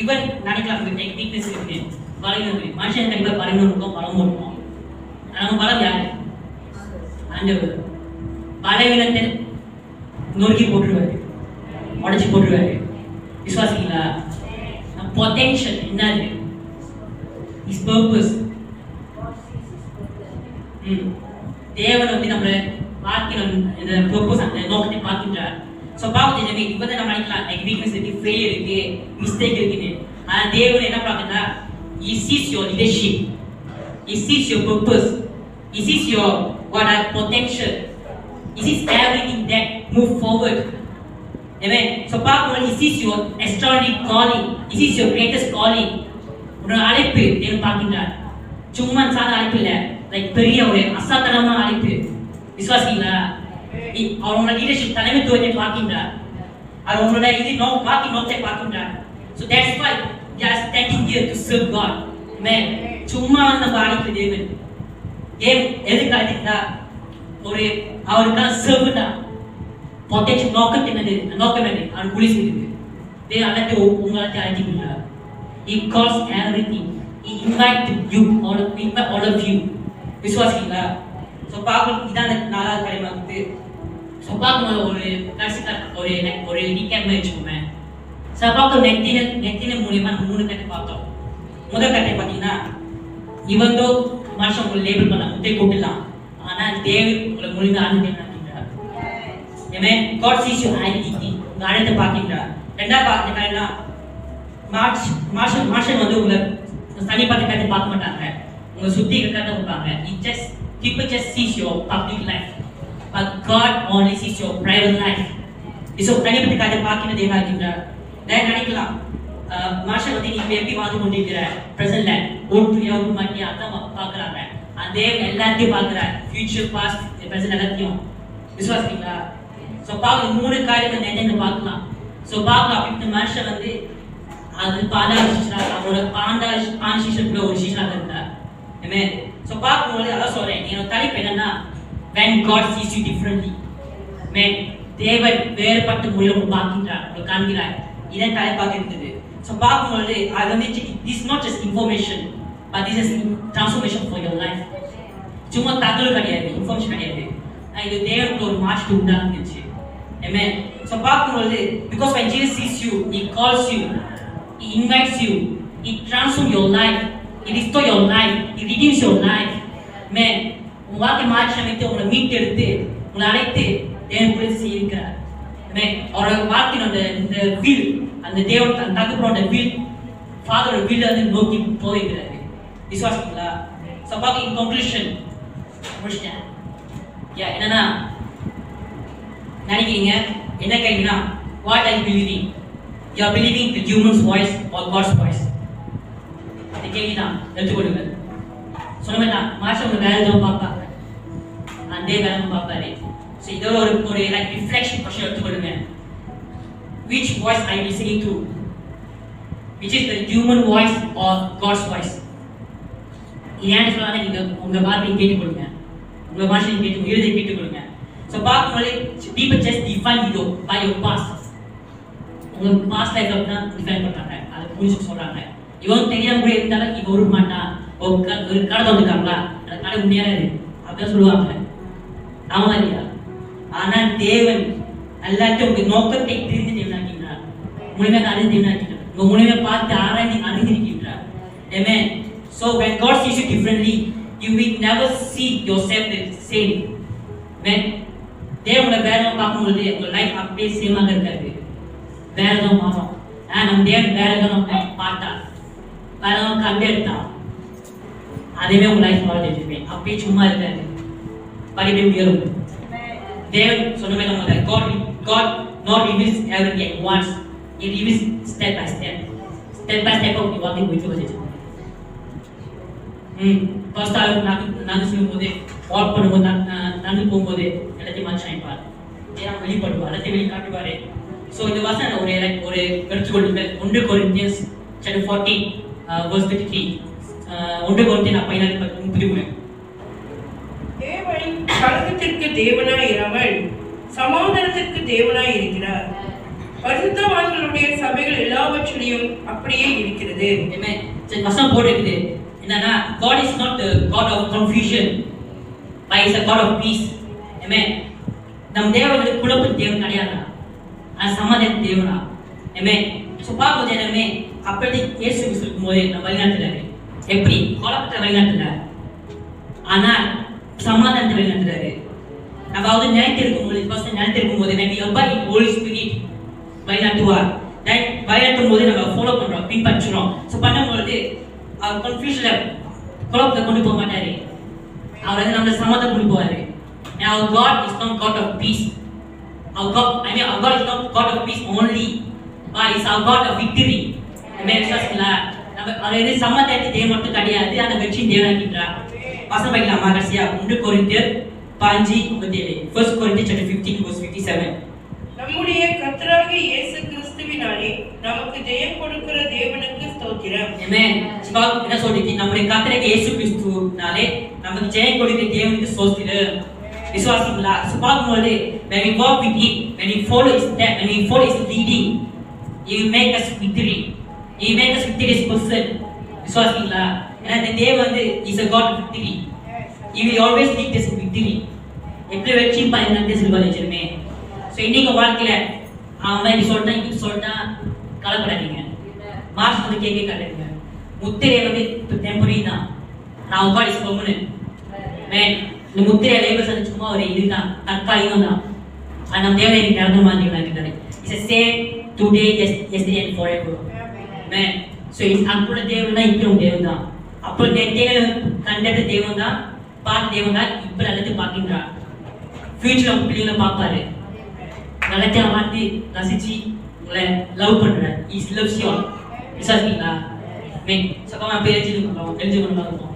A: இவன் நினைக்கலாம் வீக்னஸ் இருக்கு பலவீனம் இருக்கு. மனுஷன் கண்டிப்பா பலவீனம் இருக்கும் பலம் இருக்கும். நம்ம பலம் யாரு? ஆண்டவர். பலவீனத்தை நொறுக்கி போட்டுருவாரு உடச்சி போட்டுருவாரு. விசுவாசிங்களா? பொட்டன்ஷியல் என்னது? Is purpose. தேவன் வந்து நம்ம வாழ்க்கையில இந்த பர்பஸ் அந்த நோக்கத்தை பார்க்கின்றார். ஸோ பாவத்தை இப்போ தான் நம்ம நினைக்கலாம் லைக் வீக்னஸ் இருக்கு ஃபெயிலியர் இருக்கு மிஸ்டேக் இருக்குன்னு. ஆனால் தேவன் என்ன பார்க்குறா? He sees your leadership. He sees your purpose. He sees your what are potential. He sees everything that move forward. Amen. So பார்க்கும்போது he sees your extraordinary calling. He sees your greatest calling. ஒரு அழைப்பு தேவன் பார்க்கின்றார். சும்மா சாதாரண அழைப்பு இல்லை லைக் பெரிய ஒரு அசாதாரணமான அழைப்பு. விசுவாசிங்களா? அவங்களோட லீடர்ஷிப் தலைமைத்துவத்தை பார்க்கின்றார். அது உங்களோட இது நோக்கத்தை பார்க்கின்றார். So that's why they are standing here to serve God. Amen. சும்மா நம்ம அழைப்பு தேவன் எதுக்கு அழைத்தா ஒரு அவருக்கான சர்வனா பொட்டன்ஷியல் நோக்கம் என்னது அவர் கூலி செய்யுது தேவன் அழைத்து உங்களை அழைத்திருக்கிறார். He calls everything. He invited you all of you. விசுவாசிங்களா? ஸோ பார்க்கணும் இதான் நாலாவது காரியமா இருக்குது. ஸோ பார்க்கும்போது ஒரு ரீகேப் மாதிரி வச்சுக்கோமே. ஸோ பார்க்க நெத்தின மூலியமா நம்ம 3 கட்டை பார்த்தோம். முதல் கட்டை பார்த்தீங்கன்னா இவந்தோ மனுஷன் உங்களை லேபிள் பண்ண முட்டை கூட்டலாம் ஆனா தேவன் உங்களை முழுங்க ஆளுநர் Amen. God sees your identity. உங்க அழைத்தை பார்க்கின்றார். ரெண்டாவது பார்த்தீங்கன்னா மார்ஷல் வந்து உங்களை தனிப்பட்ட கருத்தை பார்க்க மாட்டாங்க. உங்களை சுத்தி இருக்கிறத பார்ப்பாங்க. People just sees your public life. But God only sees your private life. So தனிப்பட்ட கருத்தை பார்க்கின்ற தேவன் இருக்கின்றார். நான் நினைக்கலாம் மார்ஷல் வந்து நீ எப்படி வாழ்ந்து கொண்டிருக்கிற பிரசன்ட்ல ஒரு மாட்டி அதான் பார்க்குறாங்க. அந்த எல்லாத்தையும் பார்க்குறார். ஃபியூச்சர் பாஸ்ட் பிரசன்ட் எல்லாத்தையும். விசுவாசிங்களா? ஸோ பார்க்க 3 காரியங்கள் நினைந்து பார்க்கலாம். ஸோ பார்க்க அப்படி மனுஷன் வந்து அது அவரோட பாண்ட சீசனுக்குள்ள ஒரு சீசனாக இருந்தார். ஸோ பார்க்கும்போது அதான் சொல்றேன் என்னோட தலைப்பு என்னன்னா when God sees you differently. தேவன் வேறுபட்ட முறையில் பார்க்கின்றார் உங்களுக்கு காண்கிறார். இதான் தலைப்பாக இருந்தது. ஸோ பார்க்கும்போது அது வந்து this is not just information but this is transformation for your life. சும்மா தகவல் கிடையாது இன்ஃபர்மேஷன் கிடையாது. இது தேவனுக்கு ஒரு மாற்றத்தை உண்டாக்குச்சு. Amen. So பார்க்கும்போது because when Jesus sees you, he calls you, he invites you, he transforms your life, he restores your life, he redeems your life. Amen. உங்க வாழ்க்கை மாற்றி அமைத்து உங்களை மீட்டெடுத்து உங்களை அழைத்து தேவன் கூட செய்திருக்கிறார். Amen. அவரோட வாழ்க்கையின் இந்த வீல் அந்த தேவன் தகப்பனோட வீல் ஃபாதரோட வீல் வந்து நோக்கி போகிறாரு. விசுவாசிங்களா? ஸோ பார்க்க இன் கன்க்ளூஷன் முடிச்சிட்டேன். என்னன்னா நினைக்கிறீங்க என்ன கேட்டீங்கன்னா what I believing you are believing the humans voice are God's voice அது கேட்கலாம் எடுத்துக்கொள்ளுங்க. சொன்னேன்னா மாஸ்டர் உங்க வேலை தான் பார்ப்பாங்க அதே வேலை பார்ப்பாரு. ஸோ இதோ ஒரு லைக் ரிஃப்ளெக்ஷன் கொஸ்டின் எடுத்துக்கொள்ளுங்க. which voice I am listening to? which is the human voice or God's voice? ஏன்னு சொல்லாத நீங்க உங்க வார்த்தையை கேட்டுக்கொள்ளுங்க. உங்க பாஷையை கேட்டுக்கொள்ளுங்க. ஸோ பார்க்கும்போது people just define you by your past. உங்க பாஸ்ட் லைஃப் தான் டிஃபைன் பண்றாங்க. அதை புரிஞ்சு சொல்றாங்க. இவன் தெரியாம கூட இருந்தாலும் இவன் ஒரு மாட்டான் ஒரு கடை வந்துருக்காங்களா அதை நட முடியாது அப்படிதான் சொல்லுவாங்க. ஆமா இல்லையா? ஆனா தேவன் எல்லாத்தையும் உங்க நோக்கத்தை தெரிந்து தேவனாக்கின்றார், முழுமையாக அறிந்து தேவனாக்கின்றார், உங்க முழுமையை பார்த்து ஆராய்ந்து அறிந்திருக்கின்றார். Amen. So when God sees you differently, you will never see yourself the same. Amen. தேவனோட வேலை பார்க்கும்போது உங்க லைஃப் அப்படியே சேமாக இருக்காது, வேற ஏதோ மாறும். நம்ம தேவன் வேற ஏதோ பார்த்தா, வேற ஏதோ கண்டு எடுத்தா, அதுவே உங்க லைஃப் வாழ்ந்துட்டு அப்படியே சும்மா இருக்காது, படிப்பே உயரும். தேவன் சொன்ன மாதிரி நம்ம God not reveals everything at once. He reveals step by step. Step by step of walking with you. First நான் சொல்லும்போது வாக் பண்ணும்போது நடந்து போகும்போது எல்லாத்தையும் மனுஷன் நினைப்பார், ஏன்னா வெளிப்படுவார், எல்லாத்தையும் வெளிக்காட்டுவார். ஸோ இந்த வசனம் ஒரு எடுத்துக்கொள்ளுங்கள். 1 Corinthians chapter 14 verse 33. 1 Corinthians 14:33.
B: தேவன் கலகத்திற்கு தேவனாய் இராமல் சமாதானத்திற்கு தேவனாய் இருக்கிறார். பரிசுத்தவான்களுடைய சபைகள் எல்லாவற்றிலும் அப்படியே இருக்கிறது.
A: வசனம் போட்டுருக்குது என்னன்னா, God is not the God of confusion, but He is a God of peace. Amen. நம் தேவனுக்கு குழப்ப தேவன் கிடையாது, அது சமாதான தேவனா. Amen. ஸோ பார்க்கும்போது என்னமே அப்படி இயேசு இருக்கும்போது நம்ம வழிநாட்டுறாரு, எப்படி குழப்பத்தை வழிநாட்டுல, ஆனால் சமாதானத்தை வழிநாட்டுறாரு. நம்ம வந்து நினைத்திருக்கும் போது Holy Spirit வழிநாட்டுவார். வழிநாட்டும் போது நம்ம ஃபாலோ பண்றோம், பின்பற்றுறோம். ஸோ பண்ணும்போது கன்ஃபியூஷன்ல குழப்பத்தை கொண்டு போக மாட்டாரு, அவர் வந்து நம்மளை சமாதானம் கொண்டு போவாரு. Our God is not God of peace. Our God is not God of peace only, but is our God of victory. நம்ம அதாவது சமாதானத்தை தேவன் மட்டும் கிடையாது, அந்த வெற்றி தேவனாக்கின்றார். வசனம் படிக்கலாமா? கடைசியா 1 Corinthians 5:57. 1 Corinthians chapter 15 verse 57.
B: நம்முடைய கர்த்தராகிய இயேசு கிறிஸ்துவினாலே நமக்கு ஜெயம் கொடுக்கிற தேவனுக்கு ஸ்தோத்திரம்.
A: ஆமென். சிவாக் என்ன சொல்றீங்க? நம்முடைய கர்த்தராகிய இயேசு கிறிஸ்துவினாலே நமக்கு ஜெயம் கொடுக்கிற தேவனுக்கு ஸ்தோத்திரம். விசுவாசிங்களா? சுபாகும்போது when we walk with him, when we follow his step, when we follow his leading, he will make us victory. He will make us victorious person. விசுவாசிங்களா? ஏன்னா இந்த தேவன் வந்து is a God of victory. He will always lead us in victory. எப்படி வெற்றி பாருங்க சொல்லுவாங்க. ஸோ இன்னைக்கு வாழ்க்கையில அவன் இப்படி சொல்லிட்டான் இப்படி சொல்லிட்டான் கவலைப்படாதீங்க, மார்க்ஸ் வந்து கேட்க காட்டுங்க. முத்திரை வந்து இப்போ டெம்பரரி தான், நான் God is permanent. இந்த முத்திரை லேபர்ஸ் வந்து சும்மா ஒரு இதுதான், தற்காலிகம் தான். அது நம்ம தேவனை நடந்த மாதிரி இருக்கிறாரு. It's a same today yesterday and forever. Amen. So அப்புற தேவன் தான் இப்போ தேவன் தான், அப்புறம் கண்டது தேவன் தான், பார்த்த தேவன் தான் இப்போ எல்லாத்தையும் பார்க்கின்றார். ஃபியூச்சர்ல உங்க பிள்ளைங்களை பார்ப்பாரு, எல்லாத்தையும் மாற்றி ரசிச்சு உங்களை லவ் பண்ற. Is loves you. விசாரிங்களா? சக்கமா பேர் எழுதி எழுதி கொண்டு